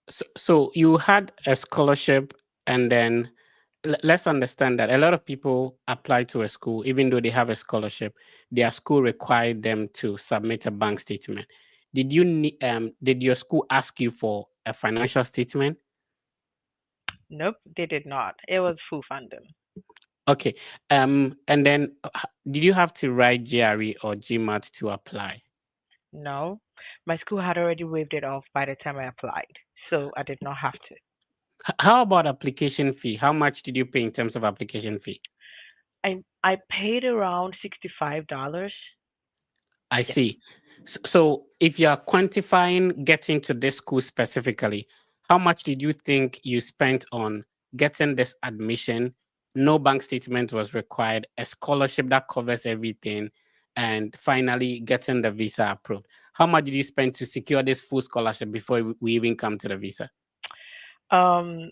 So you had a scholarship, and then let's understand that a lot of people apply to a school, even though they have a scholarship, their school required them to submit a bank statement. Did your school ask you for a financial statement? Nope, they did not. It was full funding. Okay. And then did you have to write GRE or GMAT to apply? No, my school had already waived it off by the time I applied, so I did not have to. How about application fee? How much did you pay in terms of application fee? I paid around $65. I Yes. see. So if you are quantifying getting to this school specifically, how much did you think you spent on getting this admission? No bank statement was required, a scholarship that covers everything, and finally getting the visa approved. How much did you spend to secure this full scholarship before we even come to the visa? Um,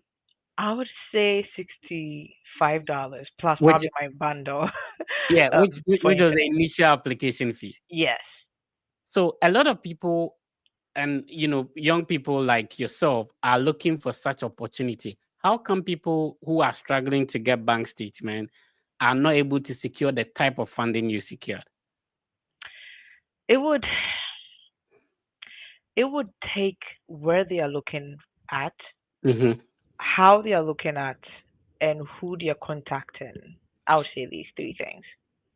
I would say $65 plus Which probably my bundle yeah, for which was the internet. initial application fee. Yes. So a lot of people and young people like yourself are looking for such opportunity. How come people who are struggling to get bank statement are not able to secure the type of funding you secured? It would it would take where they are looking at, Mhm. how they are looking at, and who they are contacting. I would say these three things.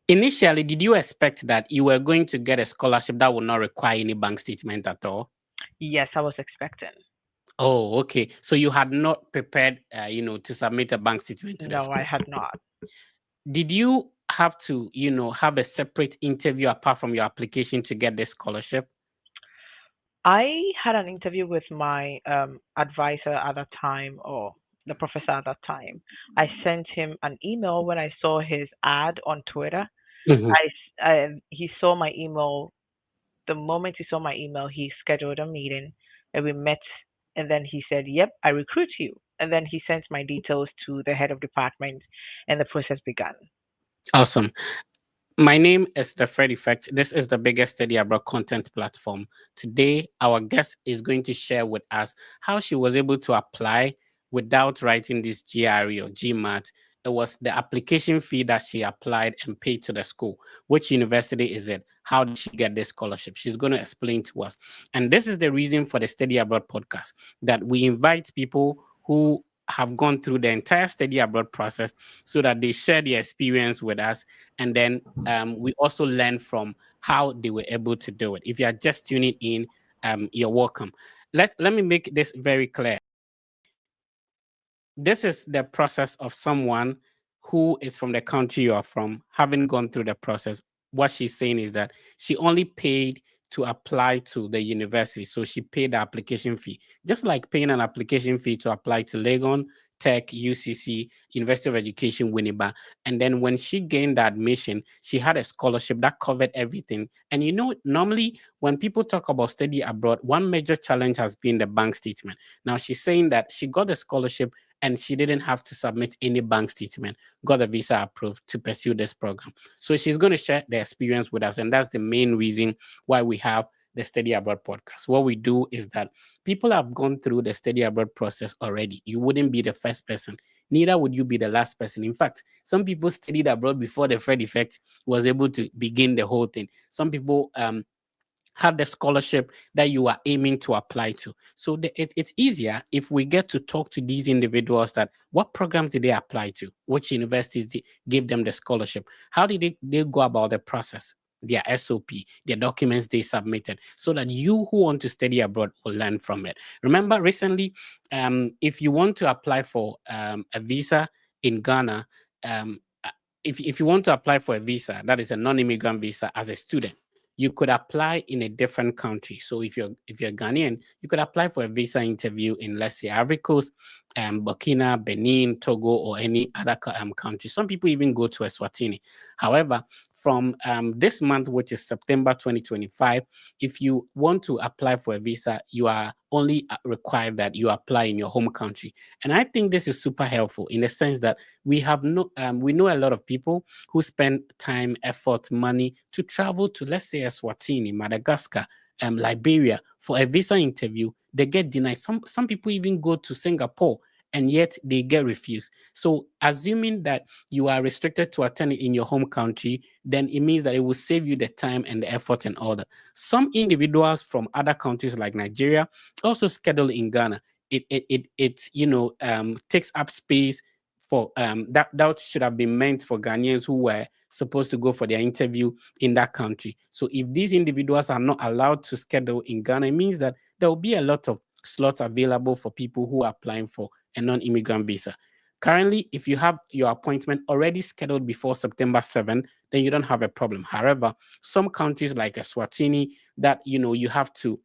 Initially, did you expect that you were going to get a scholarship that would not require any bank statement at all? Yes, I was expecting. Oh, okay. So you had not prepared, to submit a bank statement to the No, I school. had not. Did you have to, have a separate interview apart from your application to get this scholarship? I had an interview with my advisor at that time, or the professor at that time. I sent him an email when I saw his ad on Twitter. Mhm. He saw my email. The moment he saw my email, he scheduled a meeting and we met. And then he said, "Yep, I recruit you." And then he sent my details to the head of department, and the process began. Awesome. My name is The Fred Effect. This is the biggest study abroad content platform. Today, our guest is going to share with us how she was able to apply without writing this GRE or GMAT. It was the application fee that she applied and paid to the school. Which university is it? How did she get this scholarship? She's going to explain to us. And this is the reason for the Study Abroad podcast, that we invite people who have gone through the entire study abroad process so that they share their experience with us, and then we also learn from how they were able to do it. If you are just tuning in, you're welcome. Let me make this very clear. This is the process of someone who is from the country you are from, having gone through the process. What she's saying is that she only paid to apply to the university. So she paid the application fee, just like paying an application fee to apply to Legon, Tech, UCC, University of Education, Winneba. And then when she gained the admission, she had a scholarship that covered everything. And normally when people talk about study abroad, one major challenge has been the bank statement. Now she's saying that she got the scholarship and she didn't have to submit any bank statement, got the visa approved to pursue this program. So she's going to share the experience with us. And that's the main reason why we have the Study Abroad podcast. What we do is that people have gone through the Study Abroad process already. You wouldn't be the first person. Neither would you be the last person. In fact, some people studied abroad before the Fred effect was able to begin the whole thing. Some people have the scholarship that you are aiming to apply to. So it's easier if we get to talk to these individuals that what programs did they apply to, which universities gave them the scholarship, how did they go about the process, their SOP, their documents they submitted, so that you who want to study abroad will learn from it. Remember, recently, if you want to apply for a visa in Ghana, if you want to apply for a visa that is a non-immigrant visa as a student, you could apply in a different country. So if you're Ghanaian, you could apply for a visa interview in, let's say, Ivory Coast, Burkina, Benin, Togo, or any other country. Some people even go to Eswatini. However, from this month, which is September 2025, if you want to apply for a visa, you are only required that you apply in your home country. And I think this is super helpful in the sense that we know a lot of people who spend time, effort, money to travel to, let's say, Eswatini, Madagascar, Liberia for a visa interview. they get denied. Some people even go to Singapore and yet they get refused. So assuming that you are restricted to attend in your home country, then it means that it will save you the time and the effort and all that. Some individuals from other countries like Nigeria also schedule in Ghana. It takes up space for that should have been meant for Ghanaians who were supposed to go for their interview in that country. So if these individuals are not allowed to schedule in Ghana, it means that there will be a lot of slots available for people who are applying for a non-immigrant visa. Currently, if you have your appointment already scheduled before September 7th, then you don't have a problem. However, some countries like Eswatini, that you have to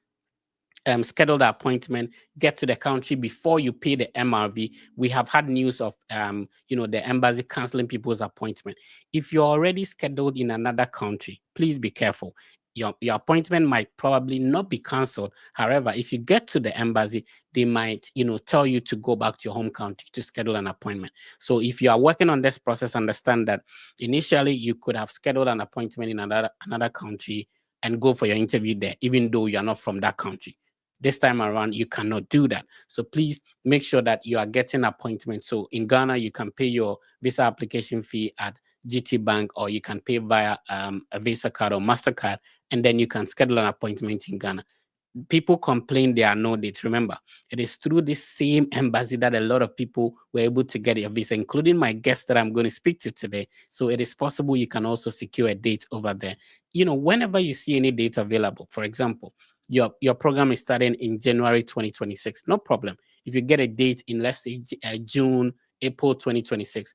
schedule the appointment, get to the country before you pay the MRV. We have had news of the embassy canceling people's appointment. If you're already scheduled in another country, please be careful. Your appointment might probably not be canceled. However, if you get to the embassy, they might tell you to go back to your home country to schedule an appointment. So if you are working on this process, understand that initially you could have scheduled an appointment in another country and go for your interview there, even though you are not from that country. This time around, you cannot do that. So please make sure that you are getting appointments. So in Ghana, you can pay your visa application fee at GT Bank, or you can pay via a Visa card or MasterCard, and then you can schedule an appointment in Ghana. People complain there are no dates. Remember, it is through this same embassy that a lot of people were able to get a visa, including my guest that I'm going to speak to today. So it is possible you can also secure a date over there. Whenever you see any date available, for example, your program is starting in January 2026, no problem. If you get a date in, let's say, June, April 2026,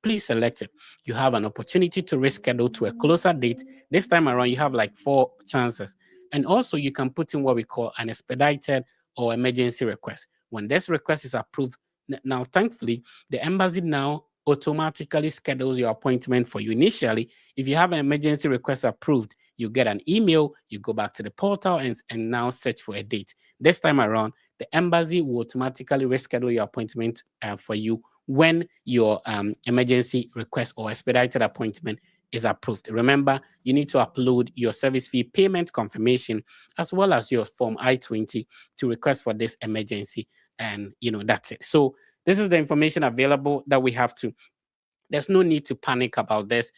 please select it. You have an opportunity to reschedule to a closer date. This time around, you have like 4 chances. And also, you can put in what we call an expedited or emergency request. When this request is approved, now, thankfully, the embassy now automatically schedules your appointment for you. Initially, if you have an emergency request approved, you get an email, you go back to the portal and now search for a date. This time around, the embassy will automatically reschedule your appointment for you when your emergency request or expedited appointment is approved. Remember, you need to upload your service fee payment confirmation as well as your Form I-20 to request for this emergency. And, that's it. So this is the information available that we have to. There's no need to panic about this.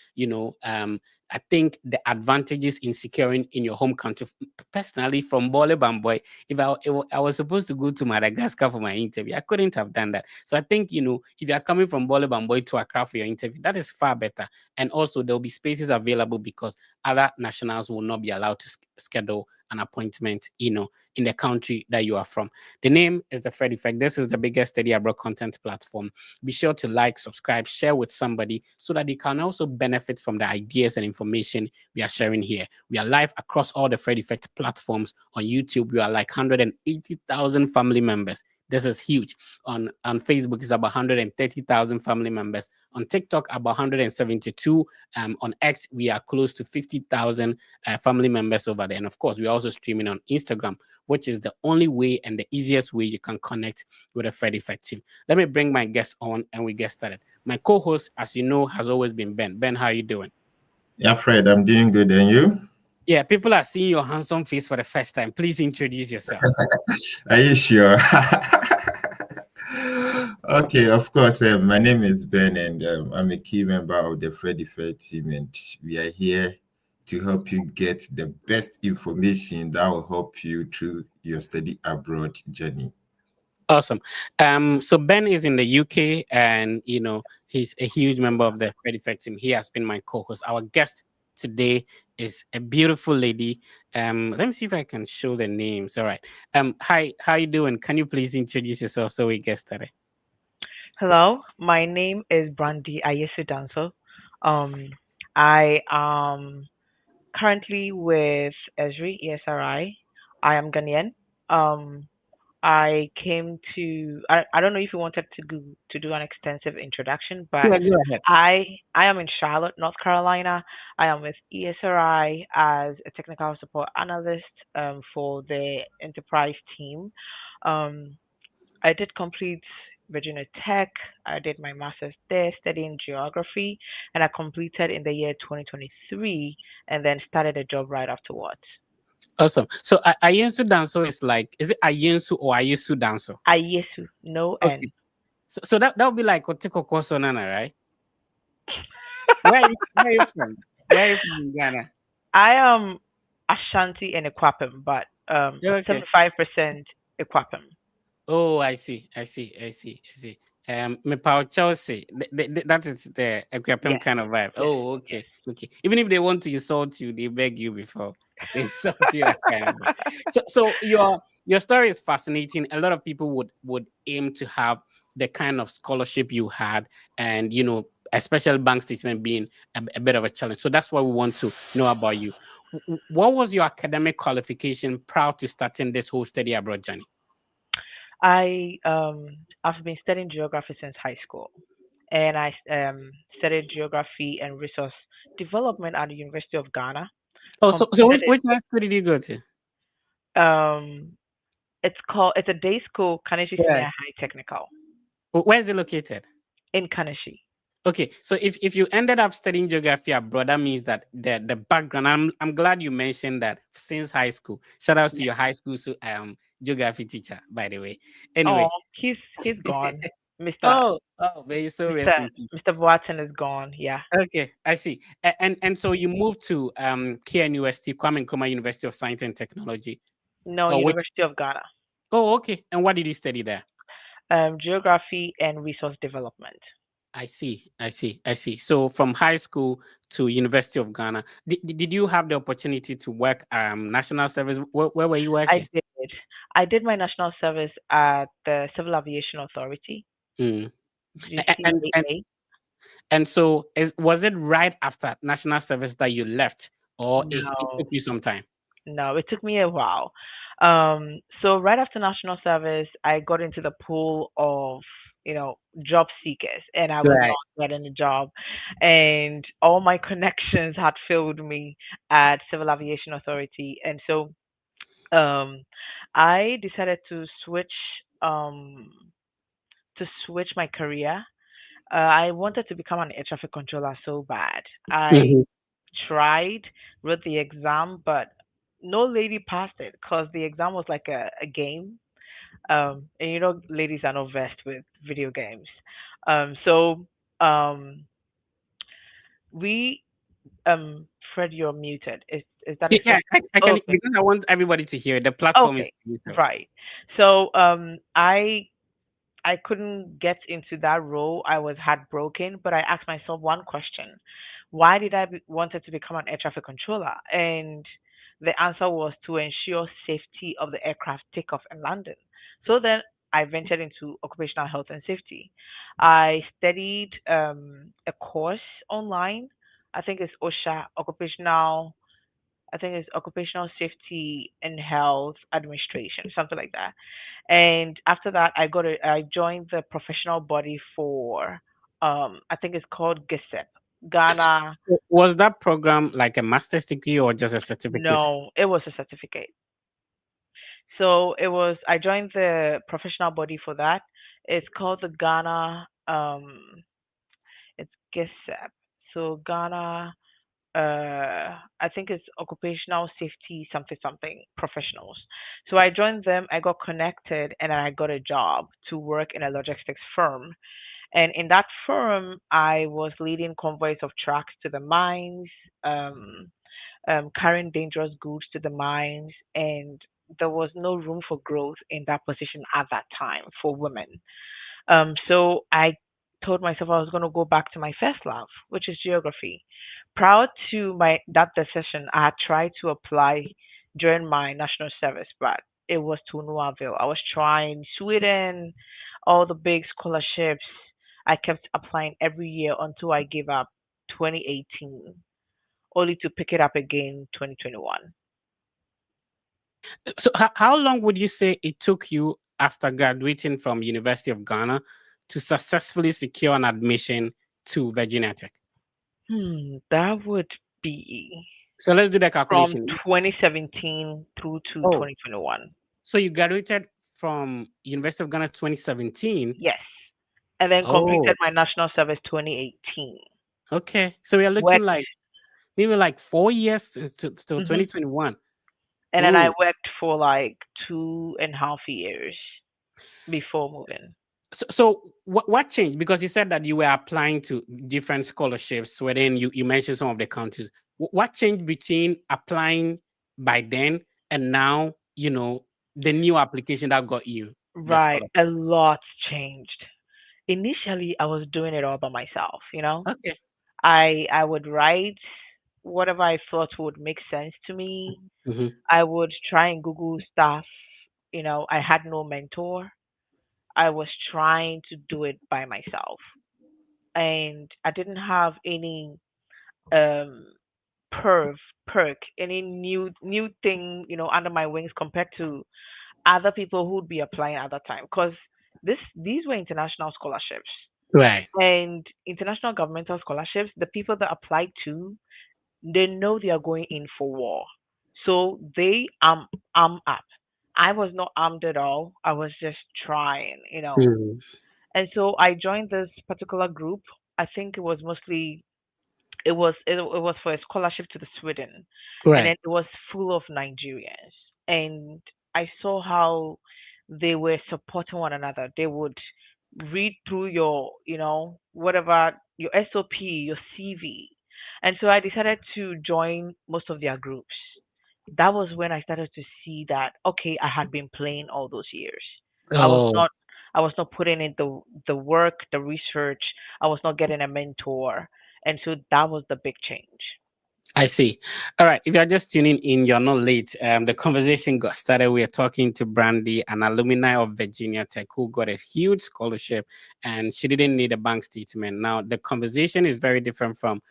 I think the advantages in securing in your home country, personally, from Bole Bamboy, if I was supposed to go to Madagascar for my interview, I couldn't have done that. So I think, if you're coming from Bole Bamboy to Accra for your interview, that is far better. And also, there'll be spaces available because other nationals will not be allowed to schedule an appointment, in the country that you are from. The name is The Fred Effect. This is the biggest study abroad content platform. Be sure to like, subscribe, share with somebody so that they can also benefit from the ideas and information we are sharing here. We are live across all the Fred Effect platforms. On YouTube, we are like 180,000 family members. This is huge. On Facebook, it's about 130,000 family members. On TikTok, about 172. On X, we are close to 50,000 family members over there. And of course, we're also streaming on Instagram, which is the only way and the easiest way you can connect with the Fred Effect team. Let me bring my guest on and we get started. My co-host, as you know, has always been Ben. Ben, how are you doing? Yeah, Fred, I'm doing good. And you? Yeah, people are seeing your handsome face for the first time. Please introduce yourself. Are you sure? Okay, of course. My name is Ben, and I'm a key member of the Freddy Fair team, and we are here to help you get the best information that will help you through your study abroad journey. Awesome. So Ben is in the UK, and he's a huge member of the Fred Effect team. He has been my co-host. Our guest today is a beautiful lady. Let me see if I can show the names. All right. Hi, how you doing? Can you please introduce yourself so we get started? Hello, my name is Brandy Danso. Um, I am currently with Esri ESRI. I am Ghanaian. Um, I came to. I don't know if you wanted to do an extensive introduction, but Yeah, go ahead. I am in Charlotte, North Carolina. I am with ESRI as a technical support analyst for the enterprise team. Um, I did complete Virginia Tech. I did my master's there studying geography, and I completed in the year 2023, and then started a job right afterwards. Awesome. So Ayensu Danso is like, is it Ayensu or Ayesu Danso? Ayesu, no Okay. N. So that would be like Otiko Koso Nana, right? Where you from? Where you from in Ghana? I am Ashanti and Equapem, but Okay. 75% Equapem. Oh, I see. Me Pao Chelsea. That is the Equiapem Yes, kind of vibe. yes, Oh, yes. okay, okay. Even if they want to insult you, they beg you before they insult you. That kind of vibe. So your story is fascinating. A lot of people would aim to have the kind of scholarship you had, and especially bank statement being a bit of a challenge. So that's what we want to know about you. What was your academic qualification prior to starting this whole study abroad journey? I've been studying geography since high school, and I studied geography and resource development at the University of Ghana. Oh, so Completed which high school did you go to? it. It's a day school, Kanishi Senior Yeah. High Technical Where is it located? in Kanishi. Okay, so if you ended up studying geography abroad, that means that the background. I'm glad you mentioned that since high school. Shout out to Yeah. your high school geography teacher, by the way. Oh, Anyway, he's gone, Mister oh, may you so rest in peace. Mister Watson is gone. Yeah. Okay, I see. And so you moved to KNUST, Kwame Nkrumah University of Science and Technology. No, Oh, which? University of Ghana. Oh, okay. And what did you study there? Geography and resource development. I see. So from high school to University of Ghana, did you have the opportunity to work national service? Where were you I working? did. I did my national service at the Civil Aviation Authority, Mm. And, and GCAA. and so was it right after national service that you left, or it No, took you some time? no, it took me a while. So right after national service, I got into the pool of, job seekers, and I was Right. not getting a job, and all my connections had failed me at Civil Aviation Authority, and so um, I decided um to switch my career. I wanted to become an air traffic controller so bad. I Mhm. tried, wrote the exam, but no lady passed it because the exam was like a game. And ladies are not versed with video games. So um, we, Fred, you're muted. Is that a Yeah, thing? I can, Okay. because I want everybody to hear. The platform is Okay. digital. Right. So I couldn't get into that role. I was heartbroken, but I asked myself one question: why did wanted to become an air traffic controller? And the answer was to ensure safety of the aircraft takeoff and landing. So then I ventured into occupational health and safety. I studied a course online. I think it's OSHA, occupational. I think it's occupational safety and health administration, something like that. And after that, I joined the professional body for, I think it's called GISEP, Ghana. Was that program like a master's degree or just a certificate? No, it was a certificate. So I joined the professional body for that. It's called the Ghana, it's GISEP. So Ghana, I think it's occupational safety something something professionals. So I joined them, I got connected, and I got a job to work in a logistics firm. And in that firm, I was leading convoys of trucks to the mines, um, carrying dangerous goods to the mines, and there was no room for growth in that position at that time for women. So I told myself I was going to go back to my first love, which is geography. Prior to my that decision, I had tried to apply during my national service, but it was to no avail. I was trying Sweden, all the big scholarships. I kept applying every year until I gave up 2018, only to pick it up again 2021. So how long would you say it took you after graduating from University of Ghana to successfully secure an admission to Virginia Tech? That would be So let's do the from calculation. 2017 through to Oh, 2021. so you graduated from University of Ghana 2017. Yes. And then completed Oh, my national service 2018. okay. So we are looking What? like maybe like 4 years to Hmm. 2021. And then I Ooh. worked for like 2.5 years before moving. So what changed? Because you said that you were applying to different scholarships, wherein you mentioned some of the countries. What changed between applying by then and now, the new application that got you the Right, scholarship? a lot changed. Initially, I was doing it all by myself, you know. Okay. I would write whatever I thought would make sense to me. Hmm. I would try and Google stuff. You know, I had no mentor. I was trying to do it by myself. And I didn't have any um perv perk, any new thing, under my wings compared to other people who'd be applying at that time. Because these were international scholarships. Right. And international governmental scholarships, the people that apply to, they know they are going in for war. So they arm up. I was not armed at all. I was just trying. Mhm. And so I joined this particular group. I think it was mostly it was for a scholarship to the Sweden, and then Right. it was full of Nigerians, and I saw how they were supporting one another. They would read through your whatever your SOP, your CV, and so I decided to join most of their groups. That was when I started to see that okay, I had been playing all those years. I was Oh, not I was not putting in the work, the research. I was not getting a mentor, and so that was the big change. I see. All right. If you're just tuning in, you're not late. The conversation got started. We are talking to Brandy, an alumni of Virginia Tech, who got a huge scholarship, and she didn't need a bank statement. Now, the conversation is very different from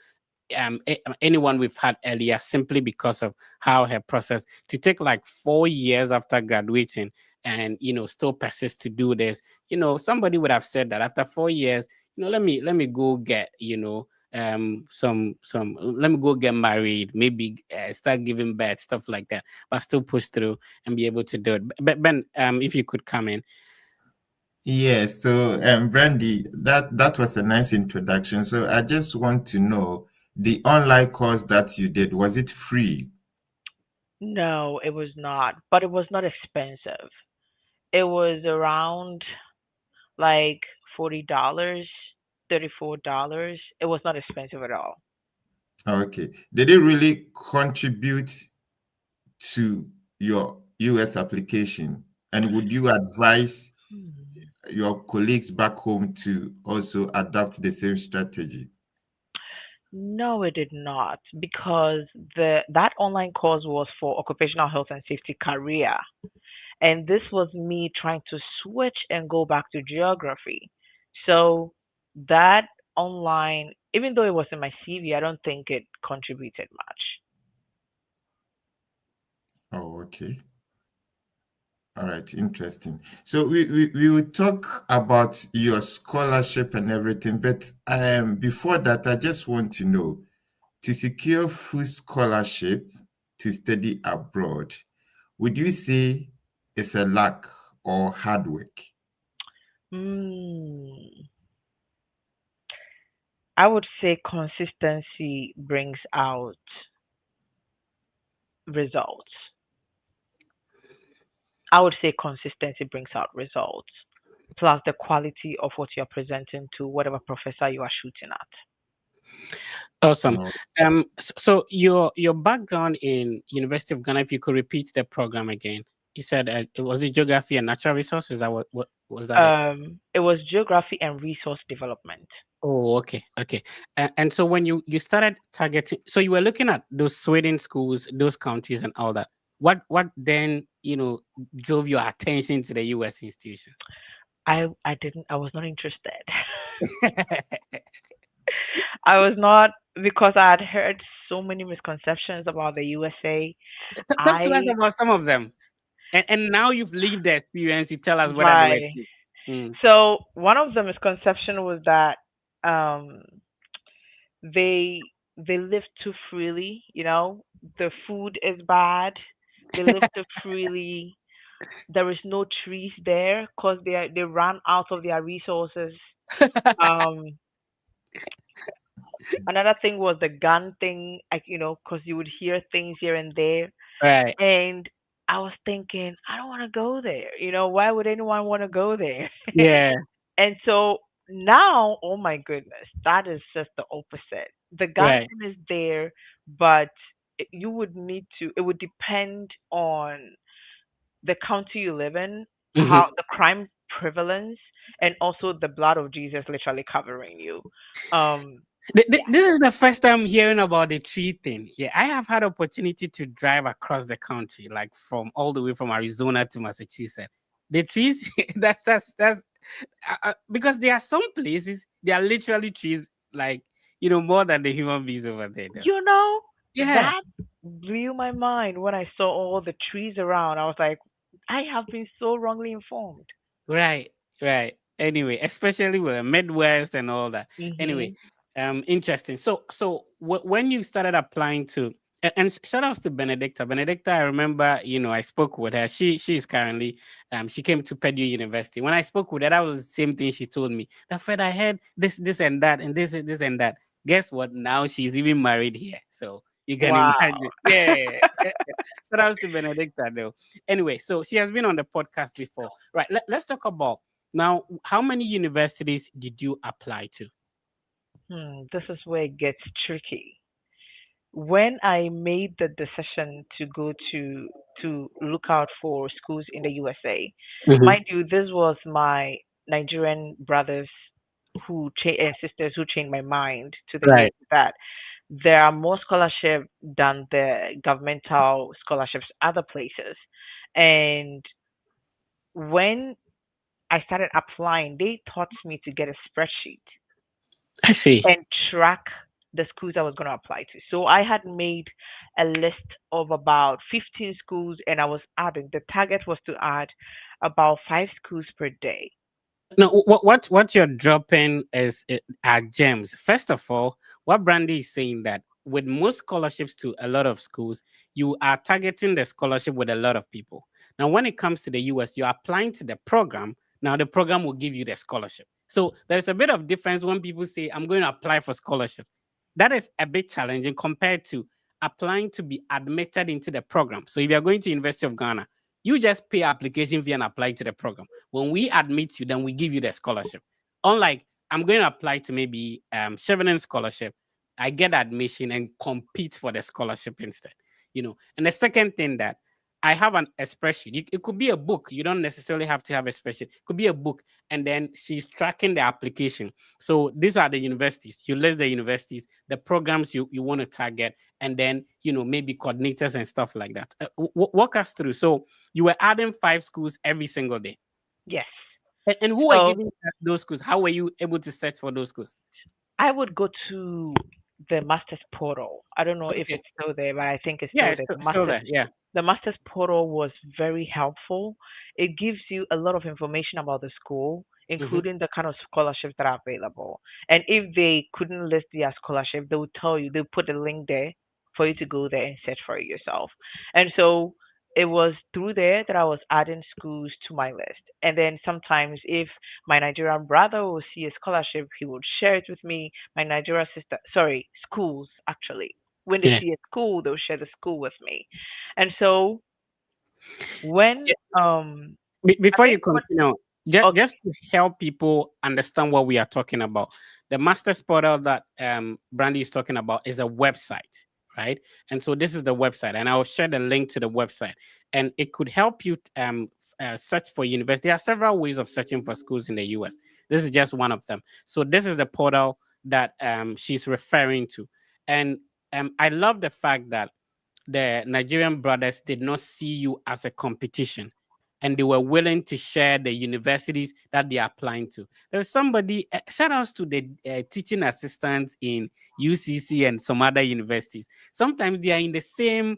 anyone we've had earlier, simply because of how her process to take like 4 years after graduating and still persist to do this. Somebody would have said that after 4 years, let me go get some let me go get married, maybe start giving birth, stuff like that, but still push through and be able to do it. But Ben, if you could come in. Yes, so Brandy, that was a nice introduction. So I just want to know the online course that you did, was it free? No, it was not, but it was not expensive. It was around like $40, $34. It was not expensive at all. Okay. Did it really contribute to your US application? And would you advise Hmm. your colleagues back home to also adopt the same strategy? No, it did not because that online course was for occupational health and safety career. And this was me trying to switch and go back to geography. So that online, even though it was in my CV, I don't think it contributed much. Oh, okay. All right, interesting. So we will talk about your scholarship and everything, but before that, I just want to know to secure full scholarship to study abroad, would you say it's a luck or hard work? Hmm. I would say consistency brings out results. I would say consistency brings out results, plus the quality of what you're presenting to whatever professor you are shooting at. Awesome. No. So your background in University of Ghana, if you could repeat the program again. You said it was it geography and natural resources. That what was that it? It was geography and resource development. Oh, okay, okay. And so when you started targeting, so you were looking at those Sweden schools, those countries, and all that. What then drove your attention to the U.S. institutions? I was not interested. I was not because I had heard so many misconceptions about the USA. Talk to us I about some of them. And now you've lived the experience. You tell us whether they were right. true. Mm. So one of the misconception was that um they they live too freely, the food is bad. They live too freely. There is no trees there because they ran out of their resources. Um Another thing was the gun thing, like, because you would hear things here and there. Right. And I was thinking, I don't want to go there. Why would anyone want to go there? Yeah. And so now, oh my goodness, that is just the opposite. The gun Right. thing is there, but you would need to, it would depend on the county you live in, how Mhm. the crime prevalence, and also the blood of Jesus literally covering you. Yeah. This is the first time hearing about the tree thing. Yeah, I have had opportunity to drive across the country, like from all the way from Arizona to Massachusetts. The trees, that's because there are some places they are literally trees, like more than the human beings over there. Though. You know, Yeah, that blew my mind when I saw all the trees around. I was like, I have been so wrongly informed. right, right. Anyway, especially with the Midwest and all that. Anyway, Hmm. interesting. So when you started applying to, and shout outs to Benedicta. Benedicta, I remember, I spoke with her. She's currently, she came to Purdue University. When I spoke with her, that was the same thing she told me. That Fred, I heard this and that, and this and that. Guess what? Now she's even married here. So you can Wow. imagine. Yeah. Shout outs to Benedicta though. Anyway, so she has been on the podcast before. Right. Let's talk about now. How many universities did you apply to? This is where it gets tricky. When I made the decision to go to look out for schools in the USA, Mhm. mind you, this was my Nigerian brothers and sisters who changed my mind to the US. Right. That there are more scholarship than the governmental scholarships other places, and when I started applying, they taught me to get a spreadsheet I see. and track the schools I was going to apply to. So I had made a list of about 15 schools, and I was adding, the target was to add about 5 schools per day. No, what you're dropping is are gems. First of all, what Brandy is saying that with most scholarships to a lot of schools, you are targeting the scholarship with a lot of people. Now, when it comes to the US, you're applying to the program. Now, the program will give you the scholarship. So there's a bit of difference when people say, "I'm going to apply for scholarship." That is a bit challenging compared to applying to be admitted into the program. So if you're going to University of Ghana, you just pay application fee and apply to the program. When we admit you, then we give you the scholarship. Unlike I'm going to apply to maybe Chevening scholarship, I get admission and compete for the scholarship instead. And the second thing that I have a spreadsheet. It could be a book. You don't necessarily have to have a spreadsheet. It could be a book, and then she's tracking the application. So these are the universities. You list the universities, the programs you want to target, and then maybe coordinators and stuff like that. Walk us through. So you were adding 5 schools every single day. Yes. And who were So giving those schools? How were you able to search for those schools? I would go to the Masters portal. I don't know if Okay. it's still there, but I think it's Yeah, still it's there. still there. Yeah. The Masters portal was very helpful. It gives you a lot of information about the school, Hmm. including the kind of scholarships that are available. And if they couldn't list their scholarship, they would tell you, they'll put a link there for you to go there and search for it yourself. And so it was through there that I was adding schools to my list. And then sometimes if my Nigerian brother will see a scholarship, he would share it with me. My Nigerian sister, sorry, schools actually. When they Yeah. see a school, they'll share the school with me. And so when I Before think you what continue, just, okay, just to help people understand what we are talking about, the Masters portal that Brandy is talking about is a website, right? And so this is the website, and I'll share the link to the website, and it could help you search for university. There are several ways of searching for schools in the US. This is just one of them. So this is the portal that she's referring to, and I love the fact that the Nigerian brothers did not see you as a competition, and they were willing to share the universities that they are applying to. There's somebody, shout outs to the teaching assistants in UCC and some other universities. Sometimes they are in the same,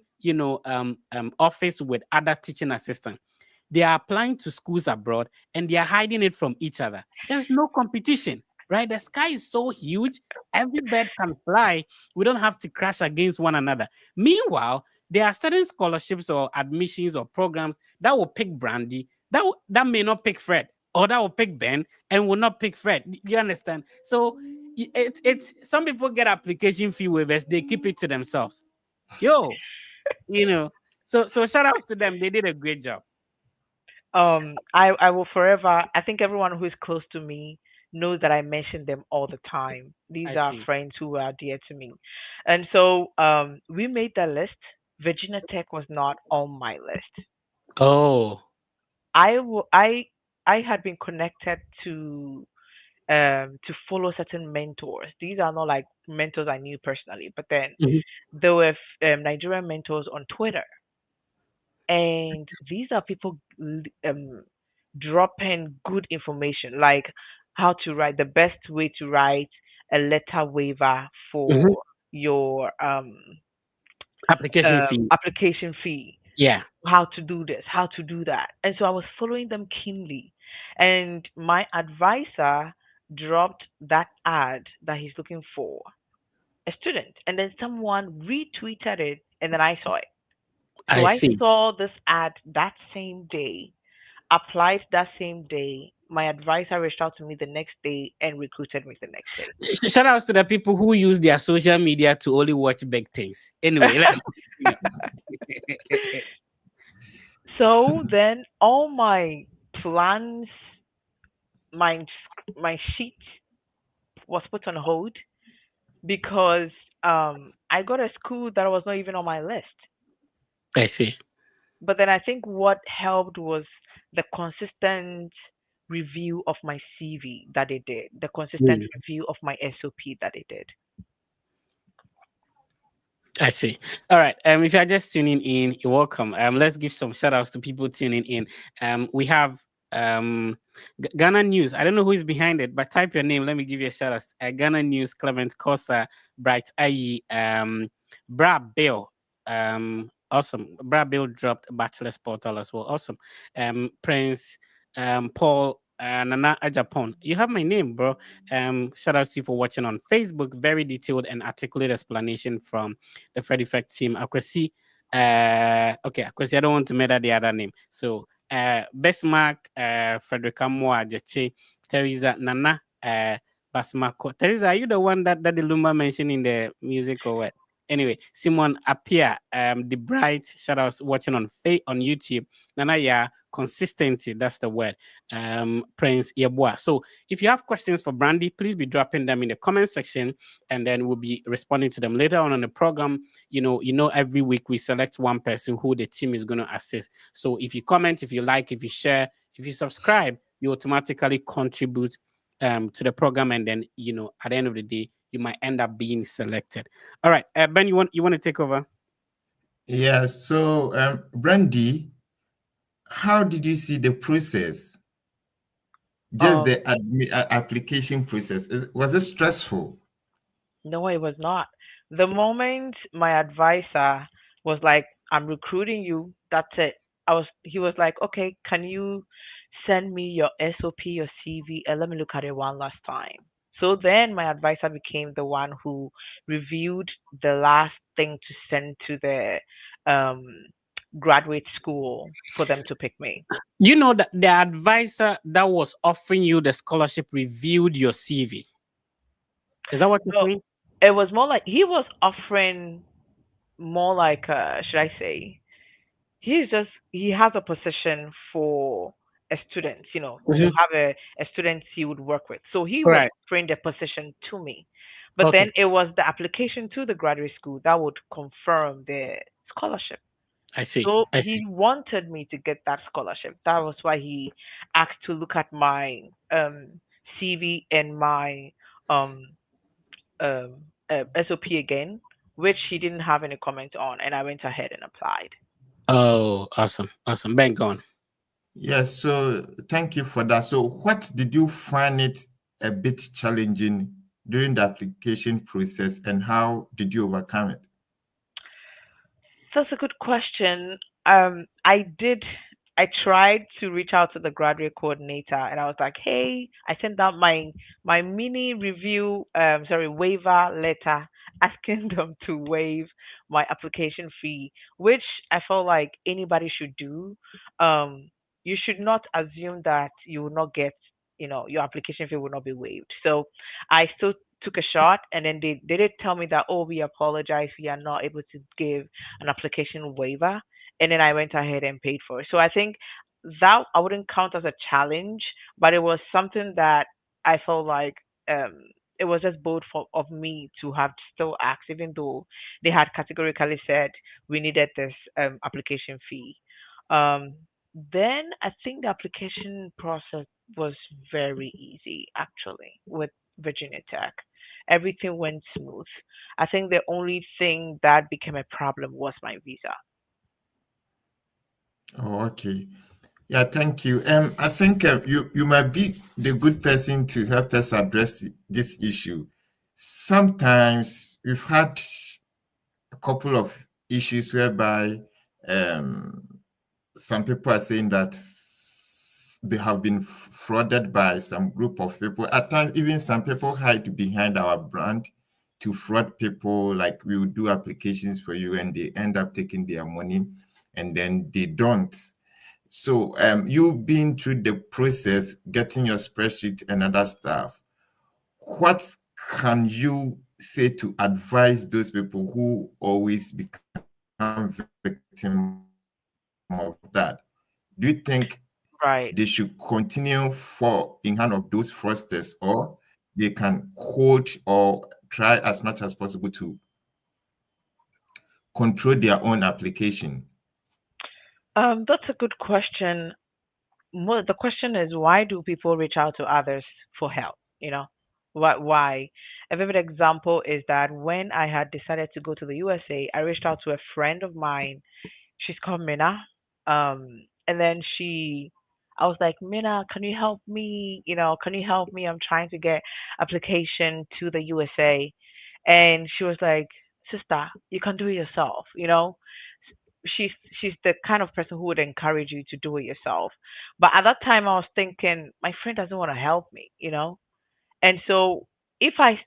office with other teaching assistants. They are applying to schools abroad and they are hiding it from each other. There is no competition, right? The sky is so huge, every bird can fly. We don't have to crash against one another. Meanwhile, there are certain scholarships or admissions or programs that will pick Brandy, that may not pick Fred, or that will pick Ben and will not pick Fred. You understand? So It's some people get application fee waivers, they keep it to themselves. Yo, you know. So shout outs to them. They did a great job. I will forever. I think everyone who is close to me knows that I mention them all the time. These I are see. friends who are dear to me, and so we made the list. Virginia Tech was not on my list. Oh, I w- I had been connected to follow certain mentors. These are not like mentors I knew personally, but then mhm, there were Nigerian mentors on Twitter, and these are people dropping good information like how to write the best way to write a letter waiver mhm. for your Application fee. application fee, Yeah, how to do this, how to do that. And so I was following them keenly. And my advisor dropped that ad that he's looking for a student. And then someone retweeted it, and then I saw it. So I I see. saw this ad that same day, applied that same day. My advisor reached out to me the next day and recruited me the next day. Shout outs to the people who use their social media to only watch big things. Anyway, let's continue. So then all my plans, my my sheet was put on hold because I got a school that was not even on my list. I see. But then I think what helped was the consistent review of my CV that they did, the consistent Mm. review of my SOP that they did. I see. All right. If you're just tuning in, you're welcome. Let's give some shout outs to people tuning in. We have Ghana News. I don't know who is behind it, but type your name. Let me give you a shout out. Ghana News, Clement Kosa, Bright Ayi, Bra Bill. Awesome. Bra Bill dropped Bachelor's Portal as well. Awesome. Prince, Paul, Nana Ajapon. You have my name, bro. Shout out to you for watching on Facebook. Very detailed and articulate explanation from the Fred Effect team. Akwesi, okay, Akwesi, I don't want to murder the other name. So, Bestmark, Frederica Moa, Jeche, Teresa, Nana, Basmako. Teresa, are you the one that the Lumba mentioned in the music or what? Anyway, Simon Apia, the bright shout outs watching on YouTube. Nana, yeah, consistency, that's the word. Prince Yeboah. So if you have questions for Brandy, please be dropping them in the comment section, and then we'll be responding to them later on in the program. Every week we select one person who the team is going to assist. So if you comment, if you like, if you share, if you subscribe, you automatically contribute to the program, and then at the end of the day, you might end up being selected. All right, Ben, you want to take over? Yeah, so Brandy, how did you see the process? Just Um, the application process. Was it stressful? no, it was not. The moment my advisor was like, "I'm recruiting you," that's it. He was like, "Okay, can you send me your SOP, your CV, and let me look at it one last time." So then my advisor became the one who reviewed the last thing to send to the um, graduate school for them to pick me. You know that the advisor that was offering you the scholarship reviewed your CV. Is that what you're No, saying? it was more like he was offering more like should I say he has a position for a student, to Mhm. have a student he would work with. So he was Right. offering the position to me. But then Okay. it was the application to the graduate school that would confirm the scholarship. I see. So I he see. wanted me to get that scholarship. That was why he asked to look at my CV and my um, um, SOP again, which he didn't have any comment on, and I went ahead and applied. Oh, awesome. Awesome. Ben, go on. Yes, so thank you for that. So what did you find it a bit challenging during the application process, and how did you overcome it? That's a good question. I did. I tried to reach out to the graduate coordinator, and I was like, "Hey, I sent out my mini review, sorry, waiver letter, asking them to waive my application fee, which I felt like anybody should do. Um, you should not assume that you will not get, your application fee will not be waived. So I still took a shot, and then they did tell me that, oh, we apologize, we are not able to give an application waiver, and then I went ahead and paid for it. So I think that I wouldn't count as a challenge, but it was something that I felt like um it was just bold of me to have still asked, even though they had categorically said we needed this application fee. Um, then I think the application process was very easy actually with Virginia Tech. Everything went smooth. I think the only thing that became a problem was my visa. Oh, okay. Yeah, thank you. I think you might be the good person to help us address this issue. Sometimes we've had a couple of issues whereby um, some people are saying that they have been frauded by some group of people. At times, even some people hide behind our brand to fraud people, like we will do applications for you and they end up taking their money and then they don't. So you been through the process, getting your spreadsheet and other stuff. What can you say to advise those people who always become victim of that? Do you think they should continue Right. for in hand of those fraudsters, or they can hold or try as much as possible to control their own application? That's a good question. The question is, why do people reach out to others for help? You know, why? A vivid example is that when I had decided to go to the USA, I reached out to a friend of mine. She's called Mina. And then I was like, Mina, can you help me? You know, can you help me? I'm trying to get application to the USA. And she was like, sister, you can do it yourself. You know, she's she's the kind of person who would encourage you to do it yourself. But at that time, I was thinking, my friend doesn't want to help me. You know, and so if I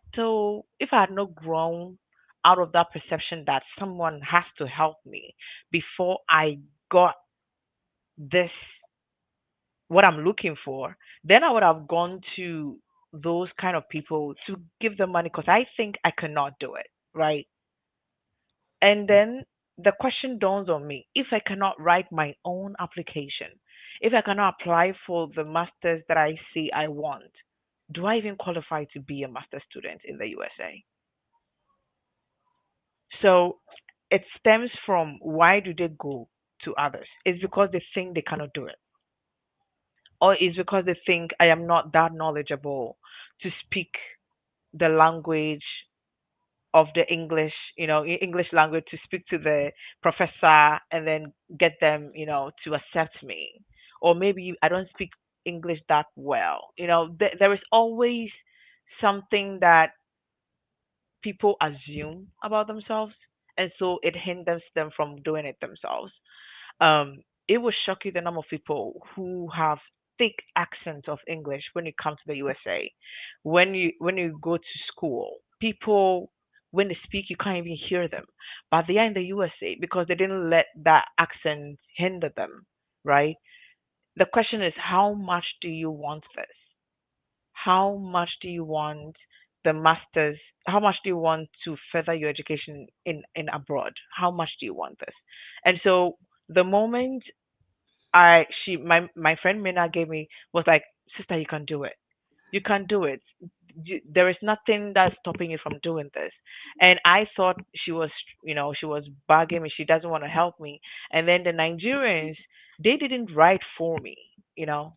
had not grown out of that perception that someone has to help me before I got this, what I'm looking for, then I would have gone to those kind of people to give them money because I think I cannot do it, right? And then the question dawns on me, if I cannot write my own application, if I cannot apply for the masters that I say I want, do I even qualify to be a master student in the USA? So it stems from, why do they go to others? It's because they think they cannot do it, or it's because they think I am not that knowledgeable to speak the language of the English, English language, to speak to the professor and then get them, to accept me. Or maybe I don't speak English that well. There is always something that people assume about themselves, and so it hinders them from doing it themselves. Um, it will shock you the number of people who have thick accents of English when you come to the USA. When you go to school, people, when they speak, you can't even hear them, but they are in the USA because they didn't let that accent hinder them, right? The question is, how much do you want this? How much do you want the masters? How much do you want to further your education in abroad? How much do you want this? And so the moment my friend Mina gave me, was like, sister, you can do it. You can do it. There is nothing that's stopping you from doing this. And I thought she was bugging me. She doesn't want to help me. And then the Nigerians, they didn't write for me. You know,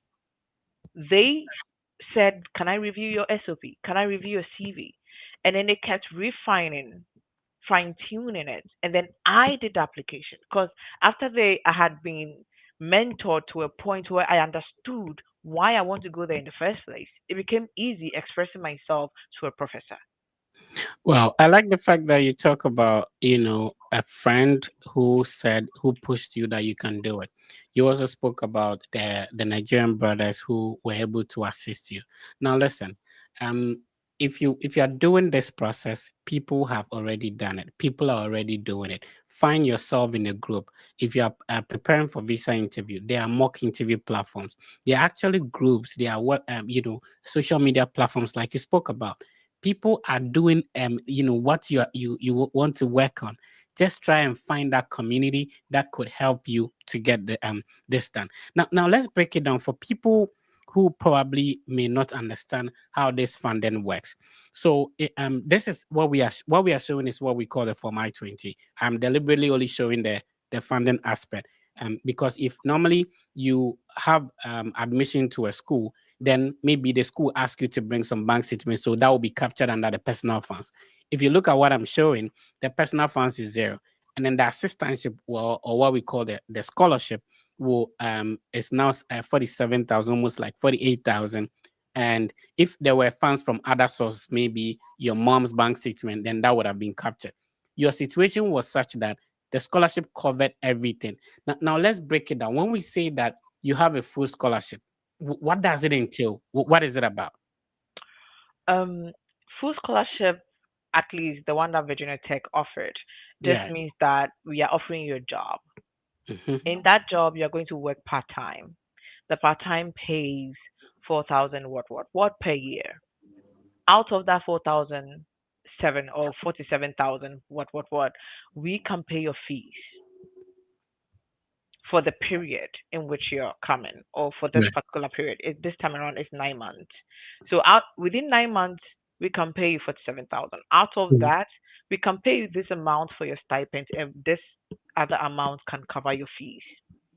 they said, "Can I review your SOP? Can I review your CV?" And then they kept refining, fine tuning it, and then I did the application because after I had been mentored to a point where I understood why I want to go there in the first place. It became easy expressing myself to a professor. Well, I like the fact that you talk about, a friend who pushed you that you can do it. You also spoke about the Nigerian brothers who were able to assist you. Now, listen, um, if you are doing this process, people have already done it. People are already doing it. Find yourself in a group. If you are preparing for visa interview, there are mock interview platforms. There are actually groups. There are social media platforms like you spoke about. people are doing what you want to work on. Just try and find that community that could help you to get this done. Now let's break it down for people who probably may not understand how this funding works. So this is what we are showing is what we call the Form I-20. I'm deliberately only showing the funding aspect, because if normally you have admission to a school, then maybe the school asks you to bring some bank statements, so that will be captured under the personal funds. If you look at what I'm showing, the personal funds is zero, and then the assistantship, well, or what we call the scholarship, will is now 47,000, almost like 48,000. And if there were funds from other sources, maybe your mom's bank statement, then that would have been captured. Your situation was such that the scholarship covered everything. Now let's break it down. When we say that you have a full scholarship, what does it entail? What is it about? Um, Full scholarship, at least the one that Virginia Tech offered, just Yeah. means that we are offering you a job. Mhm. In that job, you're going to work part time. The part time pays 4,000 what per year. Out of that 4,007 or 47,000 what, we can pay your fees for the period in which you're coming, or for this Right. particular period. This time around is 9 months. So out within 9 months, we can pay you 47,000. Out of Mhm. that, we can pay you this amount for your stipend, and this other amount can cover your fees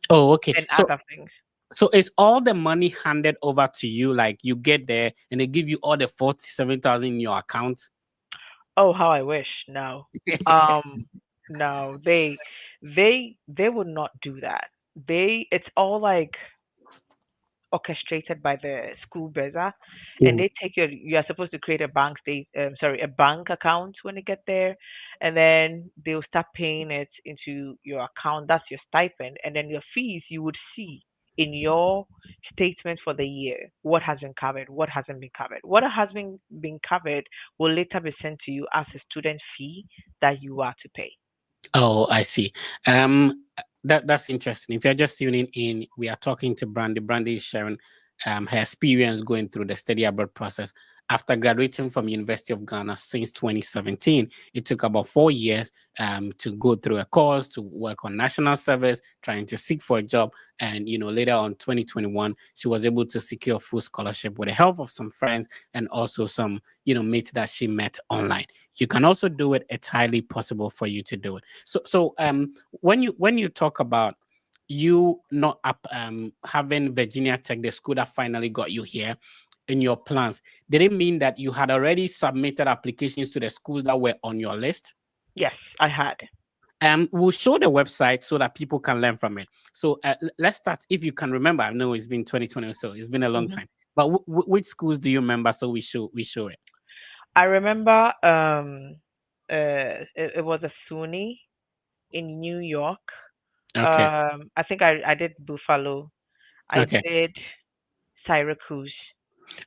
Oh, okay. and So other things. so is all the money handed over to you? Like you get there and they give you all the 47,000 in your account? Oh, how I wish. No. Um, no, they would not do that. It's all like orchestrated by the school bazaar, and Mm. they take you are supposed to create a a bank account when you get there, and then they'll start paying it into your account. That's your stipend, and then your fees you would see in your statement for the year what has been covered, what hasn't been covered. What has been covered will later be sent to you as a student fee that you are to pay. Oh, I see. That's interesting. If you're just tuning in, we are talking to Brandy. Brandy is sharing her experience going through the study abroad process. After graduating from University of Ghana since 2017, it took about 4 years to go through a course, to work on national service, trying to seek for a job. And later on, 2021, she was able to secure full scholarship with the help of some friends and also some mates that she met online. You can also do it. It's highly possible for you to do it. So when you talk about you not up having Virginia Tech, the school that finally got you here, in your plans, did it mean that you had already submitted applications to the schools that were on your list? Yes, I had. We'll show the website so that people can learn from it. So let's start. If you can remember, I know it's been 2020 or so. It's been a long Hmm. time. But which schools do you remember? So we show it. I remember it was a SUNY in New York. Okay. I think I did Buffalo. I Okay. did Syracuse.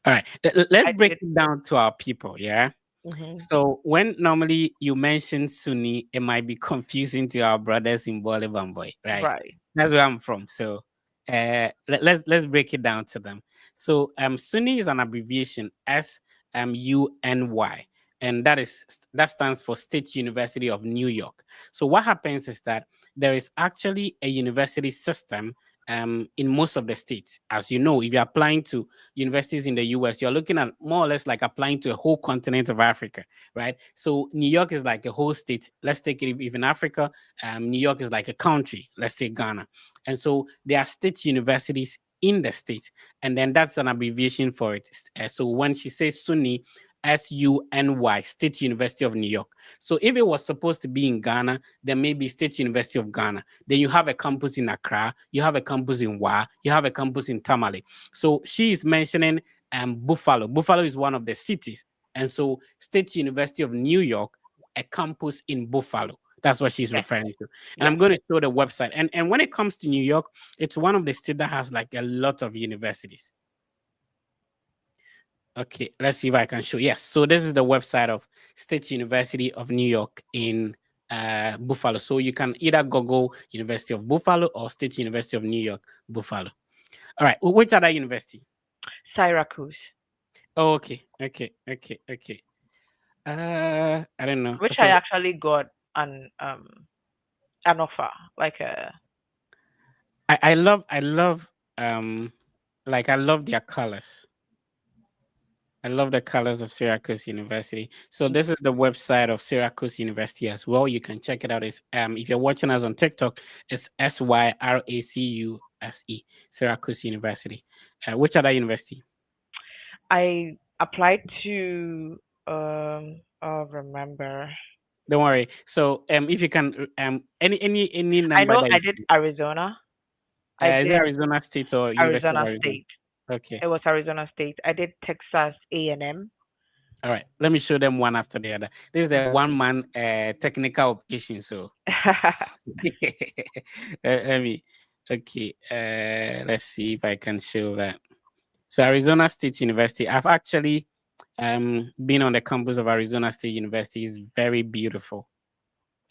All right. Let's I break did. it down to our people. Yeah. Hmm. So when normally you mention Sunni, it might be confusing to our brothers in Bolivamboy, right? Right. That's where I'm from. So let's break it down to them. So Sunni is an abbreviation, SUNY, and that stands for State University of New York. So what happens is that there is actually a university system in most of the states. As you know, if you're applying to universities in the US, you're looking at more or less like applying to a whole continent of Africa, right? So New York is like a whole state. Let's take it even Africa. New York is like a country. Let's say Ghana, and so there are state universities in the state, and then that's an abbreviation for it. So when she says SUNY, SUNY, State University of New York. So if it was supposed to be in Ghana, then maybe State University of Ghana. Then you have a campus in Accra, you have a campus in Wa, you have a campus in Tamale. So she is mentioning Buffalo. Buffalo is one of the cities. And so State University of New York, a campus in Buffalo. That's what she's Yes. referring to. And Yes. I'm going to show the website. And when it comes to New York, it's one of the states that has like a lot of universities. Okay, let's see if I can show. Yes, so this is the website of State University of New York in Buffalo. So you can either Google University of Buffalo or State University of New York, Buffalo. All right, which other university? Syracuse. Oh, okay. I don't know. which I So actually got an offer, like a I love like I love their colors. I love the colors of Syracuse University. So this is the website of Syracuse University as well. You can check it out. It's if you're watching us on TikTok, it's SYRACUSE, Syracuse University. Which other university? I applied to I'll remember. Don't worry. So if you can any I number know that I did Arizona. I is it did Arizona State or University of Arizona Arizona? State. Okay. It was Arizona State. I did Texas A&M. All right. Let me show them one after the other. This is a one man technical operation. So let me okay. Let's see if I can show that. So Arizona State University. I've actually been on the campus of Arizona State University. It's very beautiful.